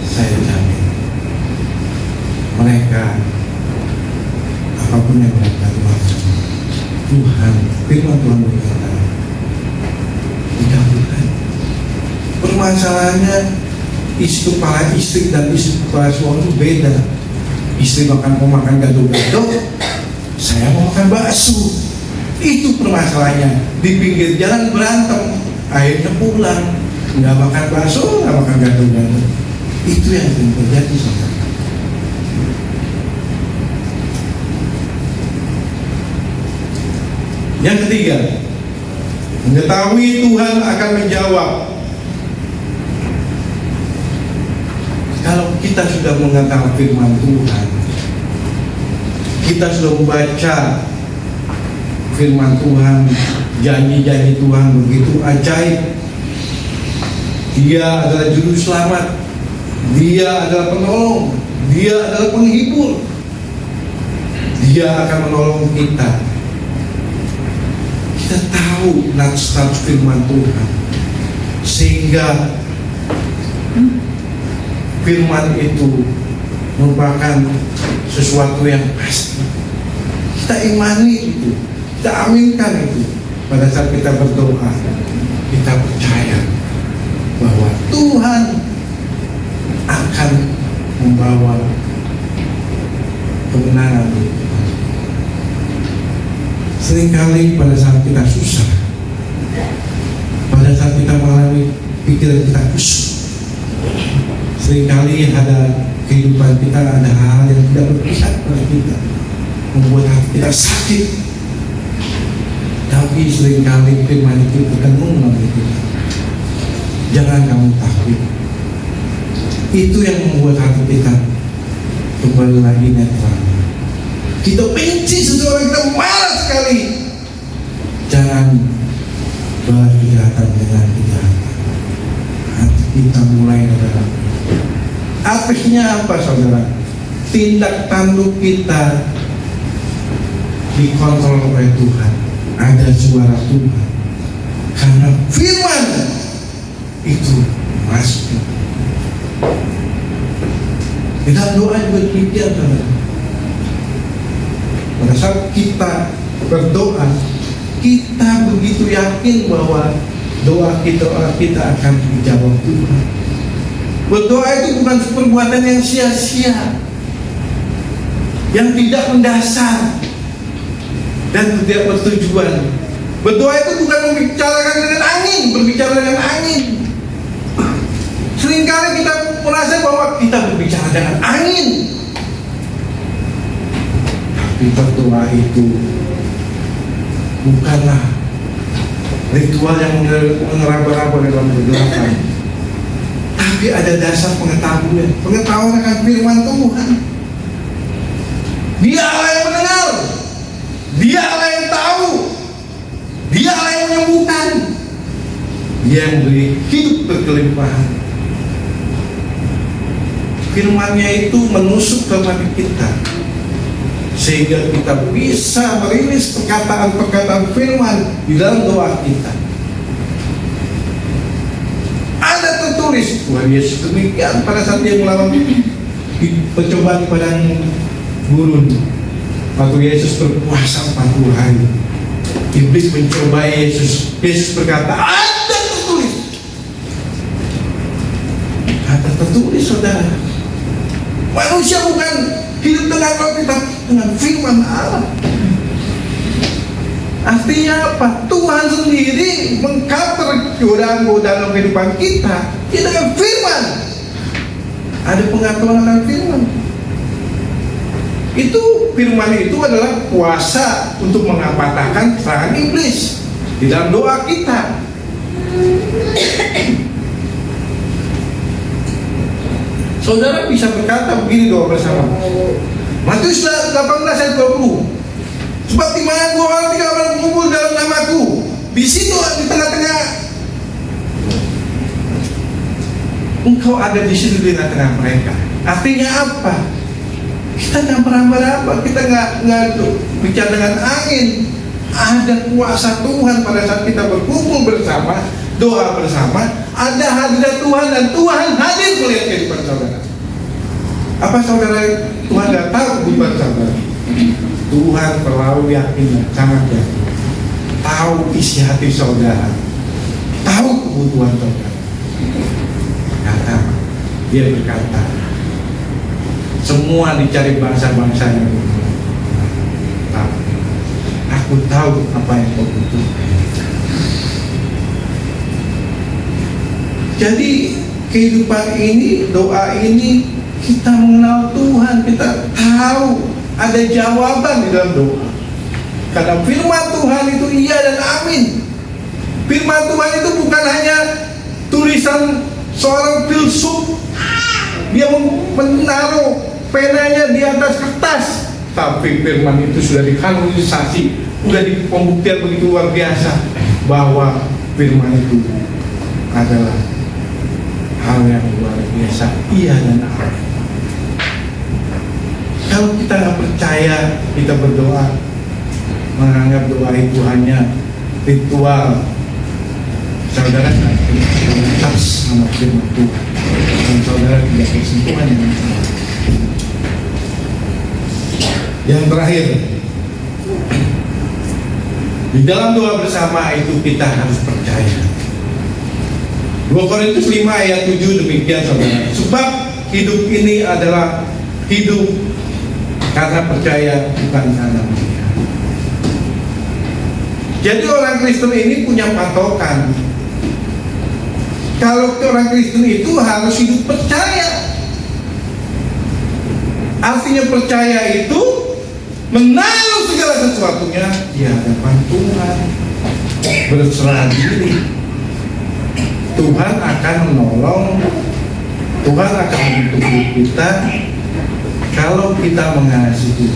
saya jamin mereka apapun yang mereka doakan, Tuhan, firman Tuhan berkata, dikabulkan. Permasalahannya isi kepala istri dan isi kepala suami itu beda. Istri mau makan gado-gado, saya mau makan bakso. Itu permasalahannya. Di pinggir jalan berantem, akhirnya pulang, nggak makan bakso, nggak makan gado-gado. Itu yang terjadi sama. Yang ketiga, mengetahui Tuhan akan menjawab. Kalau kita sudah mengetahui firman Tuhan, kita sudah membaca firman Tuhan, janji-janji Tuhan begitu ajaib. Dia adalah juru selamat, Dia adalah penolong, Dia adalah penghibur, Dia akan menolong kita. Kita tahu nats-nats firman Tuhan, sehingga firman itu merupakan sesuatu yang pasti. Kita imani itu, kita aminkan itu. Pada saat kita berdoa, kita percaya bahwa Tuhan akan membawa kemenangan. Seringkali pada saat kita susah, pada saat kita mengalami pikiran kita kusut, seringkali ada kehidupan kita ada hal yang tidak berpihak pada kita, membuat hati kita sakit. Tapi seringkali firman itu bertemu dengan kita. Jangan kamu takut. Itu yang membuat hati kita kembali lagi netral. Kita benci seseorang, kita marah sekali. Jangan balas kejahatan dengan kejahatan. Hati kita mulai adalah. Artinya apa, saudara? Tindak tanduk kita dikontrol oleh Tuhan. Ada suara Tuhan. Karena firman itu masuk. Kita doa juga demikian, saudara. Pada saat kita berdoa, kita begitu yakin bahwa doa kita akan dijawab Tuhan. Berdoa itu bukan perbuatan yang sia-sia, yang tidak mendasar dan tidak bertujuan. Berdoa itu bukan membicarakan dengan angin, berbicara dengan angin. Seringkali kita merasa bahwa kita berbicara dengan angin. Tapi berdoa itu bukanlah ritual yang mengeraba-raba dalam kegelapan, tapi ada dasar pengetahuan akan firman Tuhan. Dia Allah yang mendengar, Dia Allah yang tahu, Dia Allah yang menyembuhkan, Dia yang memberi hidup berkelimpahan. Firman-Nya itu menusuk ke hati kita, sehingga kita bisa merilis perkataan-perkataan firman di dalam doa kita. Ada tertulis, Tuhan Yesus demikian pada saat Dia melawan percobaan di padang gurun. Waktu Yesus berpuasa 40 hari, iblis mencoba Yesus. Yesus berkata, ada tertulis. Ada tertulis, saudara. Manusia bukan hidup dengan roti, tapi dengan firman Allah. Artinya apa? Tuhan sendiri mengcover godaan-godaan kehidupan kita dengan firman. Ada pengetahuan akan firman. Itu firman itu adalah kuasa untuk mengapatahkan serangan iblis di dalam doa kita. Saudara bisa berkata begini doa bersama. Matius 18 ayat 20. Sebab di mana 2 orang 3 orang berkumpul dalam namaku, di situ di tengah-tengah engkau ada di situ di tengah-tengah mereka. Artinya apa? Kita nggak meraba-raba, kita nggak bicara dengan angin. Ada kuasa Tuhan pada saat kita berkumpul bersama, doa bersama. Ada hadirat Tuhan dan Tuhan hadir melihat kehidupan saudara. Apa saudara Tuhan nggak tahu kehidupan saudara? Tuhan terlalu yakin, sangat yakin. Tahu isi hati saudara, tahu kebutuhan saudara. Kata Dia berkata, semua dicari bangsa-bangsa yang tahu. Aku tahu apa yang kau butuhkan. Jadi kehidupan ini, doa ini, kita mengenal Tuhan, kita tahu ada jawaban di dalam doa. Karena firman Tuhan itu iya dan amin. Firman Tuhan itu bukan hanya tulisan seorang filsuf, dia menaruh penanya di atas kertas, tapi firman itu sudah dikanonisasi, sudah di pembuktian begitu luar biasa bahwa firman itu adalah hal yang luar biasa, iya dan amin. Kalau kita nggak percaya, kita berdoa menganggap doa itu hanya ritual, saudara nggak terlintas sama firman Tuhan, dan saudara tidak bersentuhan dengan Tuhan. Yang terakhir, di dalam doa bersama itu kita harus percaya. 2 Korintus 5 ayat 7 demikian, saudara. Sebab hidup ini adalah hidup karena percaya, bukan karena melihat. Jadi orang Kristen ini punya patokan. Kalau orang Kristen itu harus hidup percaya. Artinya percaya itu menanggung segala sesuatunya di hadapan Tuhan, berserah diri. Tuhan akan menolong, Tuhan akan menuntut kita kalau kita mengasihi.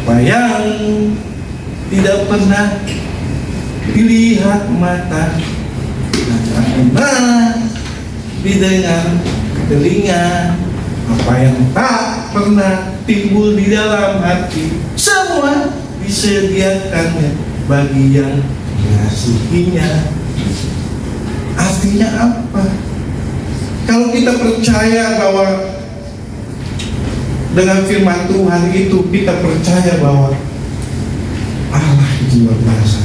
Apa yang tidak pernah dilihat mata, tidak pernah didengar telinga, apa yang tak pernah timbul di dalam hati, semua disediakannya bagi yang mengasihinya. Artinya apa? Kalau kita percaya bahwa dengan firman Tuhan itu, kita percaya bahwa Allah itu luar biasa,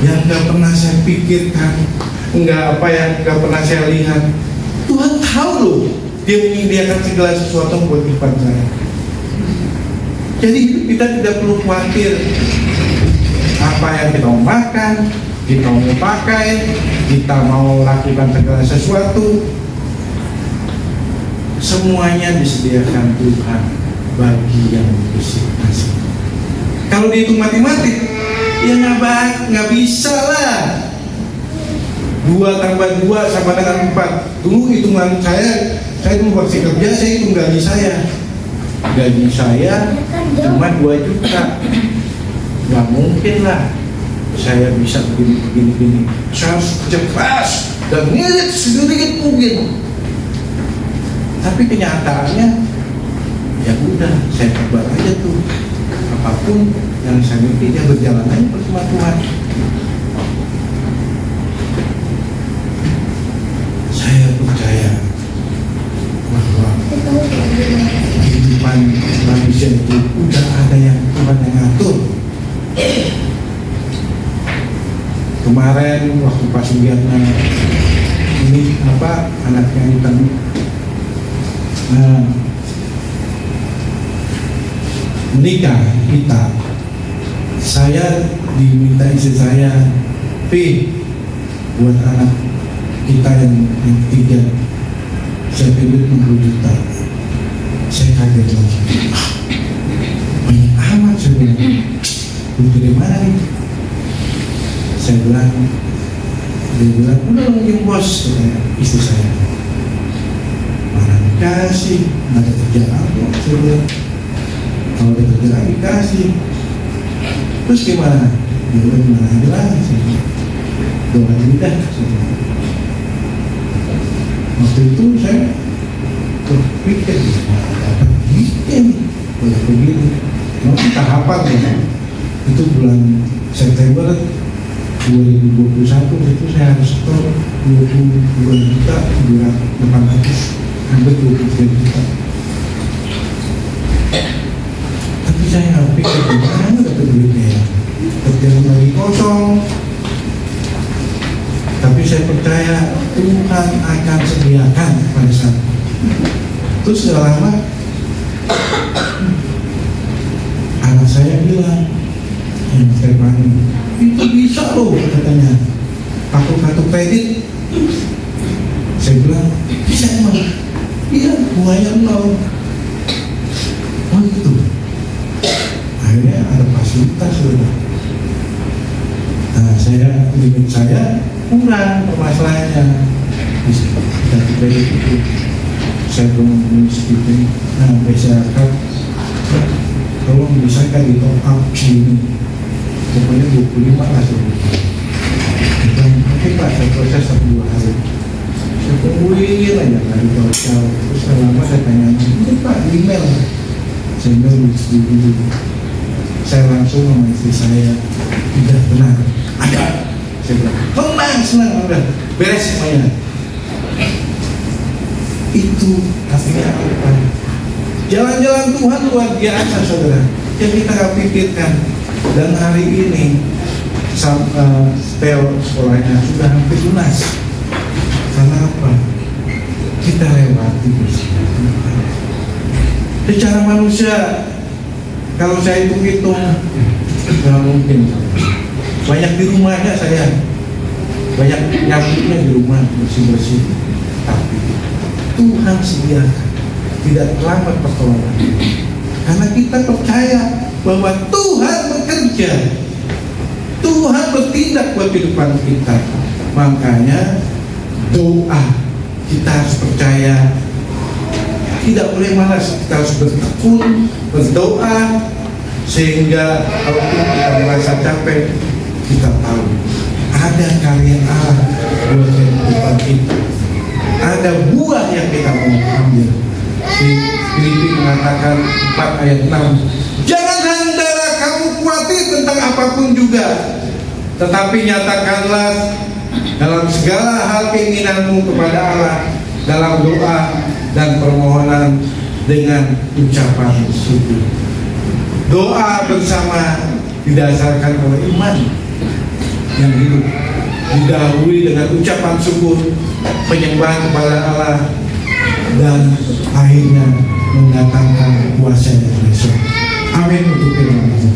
yang nggak pernah saya pikirkan, nggak pernah saya lihat. Tuhan tahu loh, Dia menyediakan segala sesuatu buat kehidupan saya. Jadi kita tidak perlu khawatir apa yang kita mau makan, kita mau pakai, kita mau lakukan segala sesuatu, semuanya disediakan Tuhan bagi yang bersih-bersih. Kalau dihitung matematik, ya nggak bisa lah. 2 tambah 2 sama dengan 4. Dulu hitungan saya dulu masih kerja, saya hitung gaji saya. Gaji saya cuma 2 juta. Gak mungkin lah saya bisa begini. Saya harus cerdas dan ngirit sedikit mungkin. Tapi kenyataannya, ya udah, saya kabar aja tuh. Apapun yang saya miliki, dia berjalan aja bersama Tuhan. Saya percaya bahwa kehidupan manusia itu udah ada yang Tuhan yang ngatur. Kemarin waktu pas lihat ini anaknya hitam, menikah kita, saya diminta istri saya, buat anak kita yang ketiga saya pilih 60 juta. Saya kaget lagi, banyak amat. Saya bilang, dari mana nih? Saya bilang, dia bilang, udah mungkin bos, katanya istri saya. Mana dikasih, nggak ada kerjaan kok. Saya bilang, kalau ada kerjaan dikasih. Terus gimana? Dia bilang, gimana aja lah. Saya bilang, doa dulu dah. Saya bilang, waktu itu saya berpikir, dapat bikin boleh begini. Nanti tahapan ya, itu bulan September 2021 itu saya harus setor 22 juta 800, hampir 23 juta. Tapi saya nggak pikir gimana dapat duitnya ya, kerjaan lagi kosong. Tapi saya percaya Tuhan akan sediakan pada saat itu. Terus gak lama anak saya bilang, yang saya panggil, itu bisa loh katanya, kartu kredit. Saya bilang, bisa emang? Iya, bunganya 0. Oh gitu. Akhirnya ada fasilitas sudah. Nah, limit saya kurang permasalahannya. Kartu kredit itu saya belum sedikit. Nah, masyarakat tolong bisa kan di top up ini, pokoknya 25 lah saya. Oke Pak, saya proses 1-2 hari. Saya tungguin aja dari jauh-jauh. Terus lama saya tanya, ini Pak, email. Saya email dulu. Saya langsung sama istri saya, tidak benar, ada. Saya bilang, senang, udah beres semuanya. Itu artinya apa? Jalan-jalan Tuhan luar biasa, saudara. Yang kita gak pikirkan. Dan hari ini setel sekolahnya sudah hampir lunas. Karena apa? Kita lewati bersama. Secara manusia, kalau saya hitung-hitung, nggak mungkin. Banyak di rumahnya saya, banyak nyapunya di rumah bersih-bersih. Tapi Tuhan sediakan tidak terlambat pertolongan. Karena kita percaya bahwa Tuhan bekerja, Tuhan bertindak buat kehidupan kita. Makanya doa kita harus percaya, tidak boleh malas, kita harus bertekun, berdoa, sehingga kalau kita merasa capek, kita tahu ada karya Allah buat kehidupan kita, ada buah yang kita mau ambil. Filipi mengatakan 4 ayat 6, jangan hendaklah kamu khawatir tentang apapun juga, tetapi nyatakanlah dalam segala hal keinginanmu kepada Allah dalam doa dan permohonan dengan ucapan syukur. Doa bersama didasarkan oleh iman yang hidup, didahului dengan ucapan syukur, penyembahan kepada Allah, dan akhirnya mendatangkan kuasa yang besar. Amin untuk firman Allah.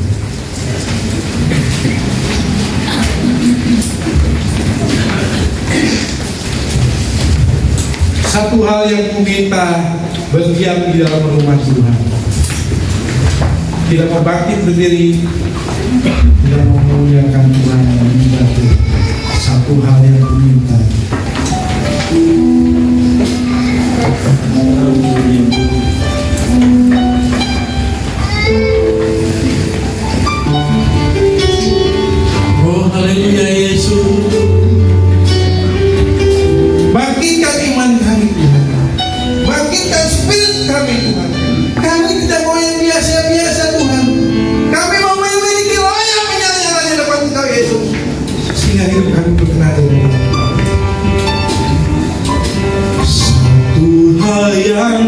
Satu hal yang kita berdiam di dalam rumah Tuhan, tidak berbakti berdiri, tidak memuliakan Tuhan yang membantu. Satu hal yang diminta, oh haleluya Yesus. bangkitkan iman kami Tuhan, bangkitkan spirit kami Tuhan. Kami tidak mau yang biasa-biasa Tuhan, kami mau memiliki layak menyala di depan Engkau Yesus, sehingga hidup kami berkenan dengan Satu hal yang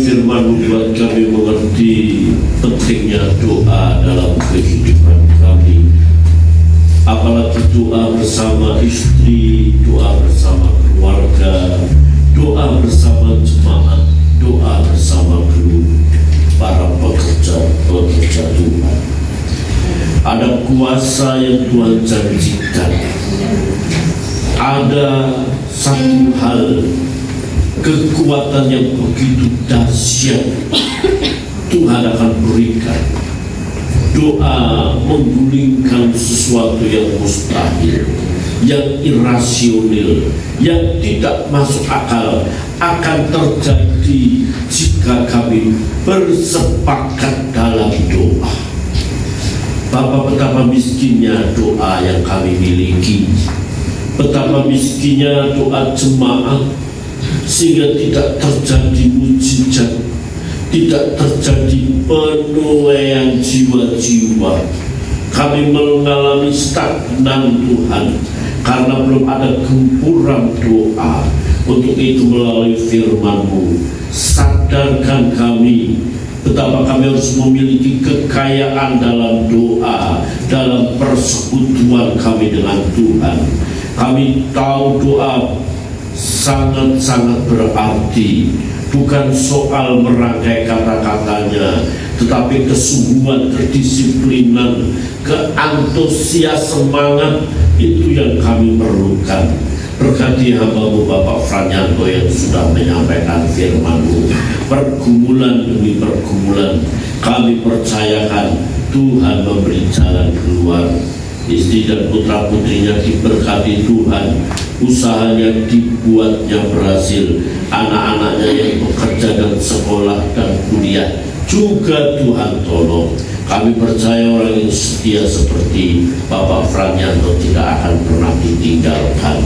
firman-Mu buat kami mengerti pentingnya doa dalam kehidupan kami. Apalagi doa bersama istri, doa bersama keluarga, doa bersama jemaat, doa bersama guru, para pekerja Tuhan. Ada kuasa yang Tuhan janjikan. Ada satu hal, kekuatan yang begitu dahsyat Tuhan akan berikan. Doa menggulingkan sesuatu yang mustahil, yang irasional, yang tidak masuk akal akan terjadi jika kami bersepakat dalam doa. Bapak, betapa miskinnya doa yang kami miliki, betapa miskinnya doa jemaat, sehingga tidak terjadi mujizat, tidak terjadi penuaian jiwa-jiwa. Kami mengalami stagnan Tuhan karena belum ada gempuran doa. Untuk itu melalui firman-Mu, sadarkan kami betapa kami harus memiliki kekayaan dalam doa, dalam persekutuan kami dengan Tuhan. Kami tahu doa sangat-sangat berarti, bukan soal merangkai kata-katanya, tetapi kesungguhan, kedisiplinan, keantusias semangat itu yang kami perlukan. Berkati hamba-Mu Bapak Franyanto yang sudah menyampaikan firman-Mu. Pergumulan demi pergumulan kami percayakan Tuhan memberi jalan keluar. Istri dan putra putrinya diberkati Tuhan, usahanya dibuatnya berhasil, anak-anaknya yang bekerja dan sekolah dan kuliah juga Tuhan tolong. Kami percaya orang yang setia seperti Bapak Franyanto tidak akan pernah ditinggalkan.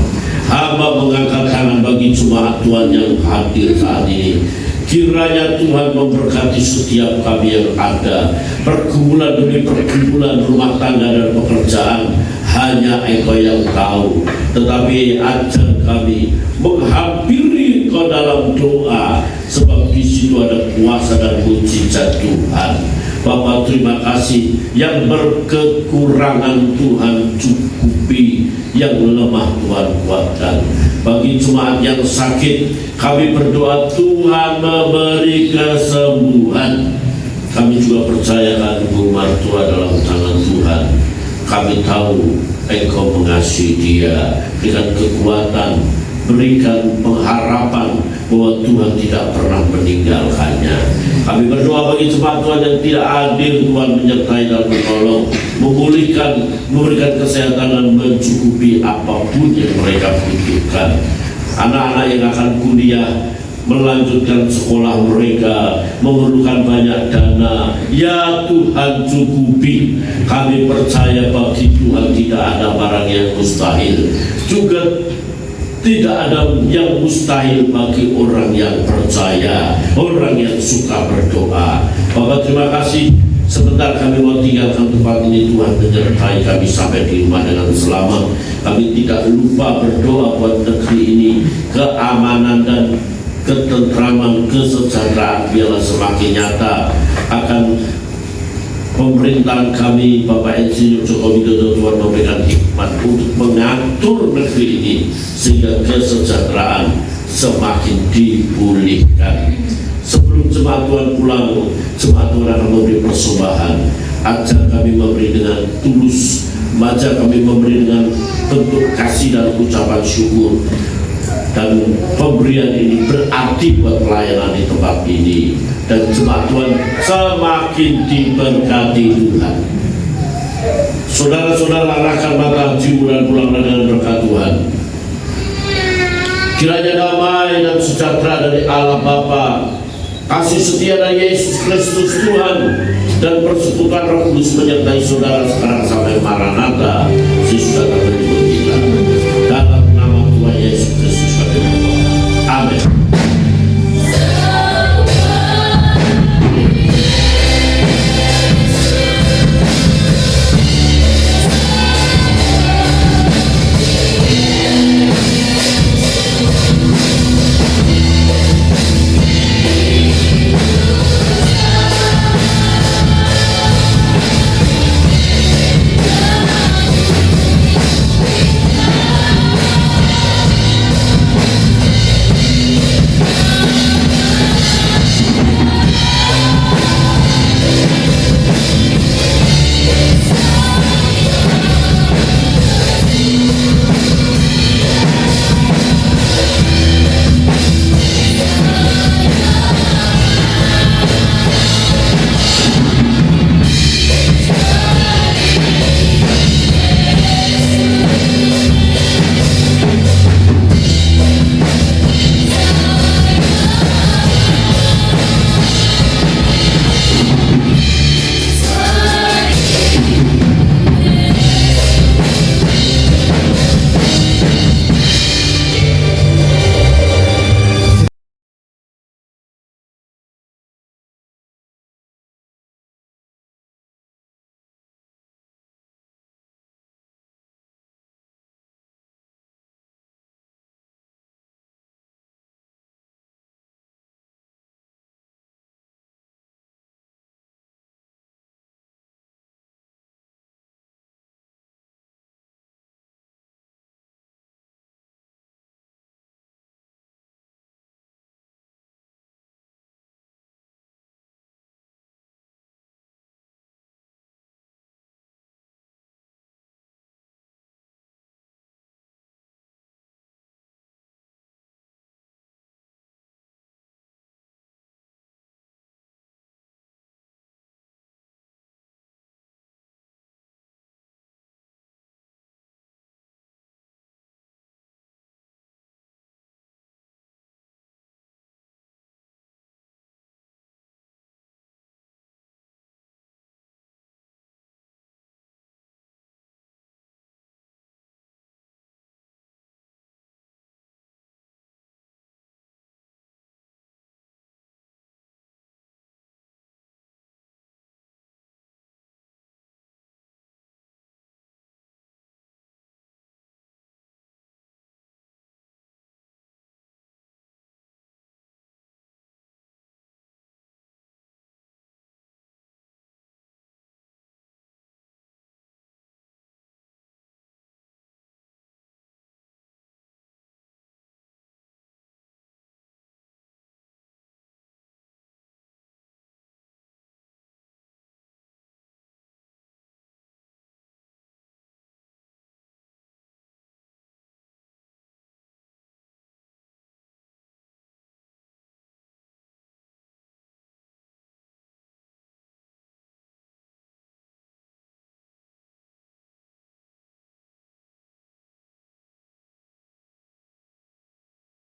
Hamba mengangkat tangan bagi jemaat Tuhan yang hadir saat ini. Kiranya Tuhan memberkati setiap kami yang ada. Pergumulan demi pergumulan rumah tangga dan pekerjaan hanya Engkau yang tahu. Tetapi ajar kami menghampiri Engkau dalam doa, sebab di situ ada kuasa dan mujizat Tuhan. Bapak, terima kasih, yang berkekurangan Tuhan cukupi, yang lemah Tuhan kuatkan. Bagi jemaat yang sakit, kami berdoa Tuhan memberi kesembuhan. Kami juga percayakan Bu Martua dalam tangan Tuhan. Kami tahu Engkau mengasihi dia, berikan kekuatan, berikan pengharapan bahwa Tuhan tidak pernah meninggalkannya. Kami berdoa bagi jemaat Tuhan yang tidak hadir, Tuhan menyertai dan menolong, memulihkan, memberikan kesehatan dan mencukupi apapun yang mereka butuhkan. Anak-anak yang akan kuliah, melanjutkan sekolah mereka, memerlukan banyak dana, ya Tuhan cukupi. Kami percaya bagi Tuhan tidak ada barang yang mustahil, juga tidak ada yang mustahil bagi orang yang percaya, orang yang suka berdoa. Bapak, terima kasih. Sebentar kami mau tinggalkan tempat ini, Tuhan menyertai kami sampai di rumah dengan selamat. Kami tidak lupa berdoa buat negeri ini, keamanan dan ketentraman, kesejahteraan biarlah semakin nyata. Akan pemerintahan kami, Bapak Insinyur Joko Widodo, Tuhan memberikan hikmat untuk mengatur negeri ini sehingga kesejahteraan semakin dipulihkan. Sebelum jemaat Tuhan pulang, jemaat Tuhan akan memberi persembahan. Ajar kami memberi dengan tulus, ajar kami memberi dengan bentuk kasih dan ucapan syukur. Dan pemberian ini berarti buat pelayanan di tempat ini, dan jemaat Tuhan semakin diberkati Tuhan. Saudara-saudara, arahkan mata jiwa dan pulanglah dengan berkat Tuhan. Kiranya damai dan sejahtera dari Allah Bapa, kasih setia dari Yesus Kristus Tuhan, dan persekutuan Roh Kudus menyertai saudara sekarang sampai Maranatha, sesudah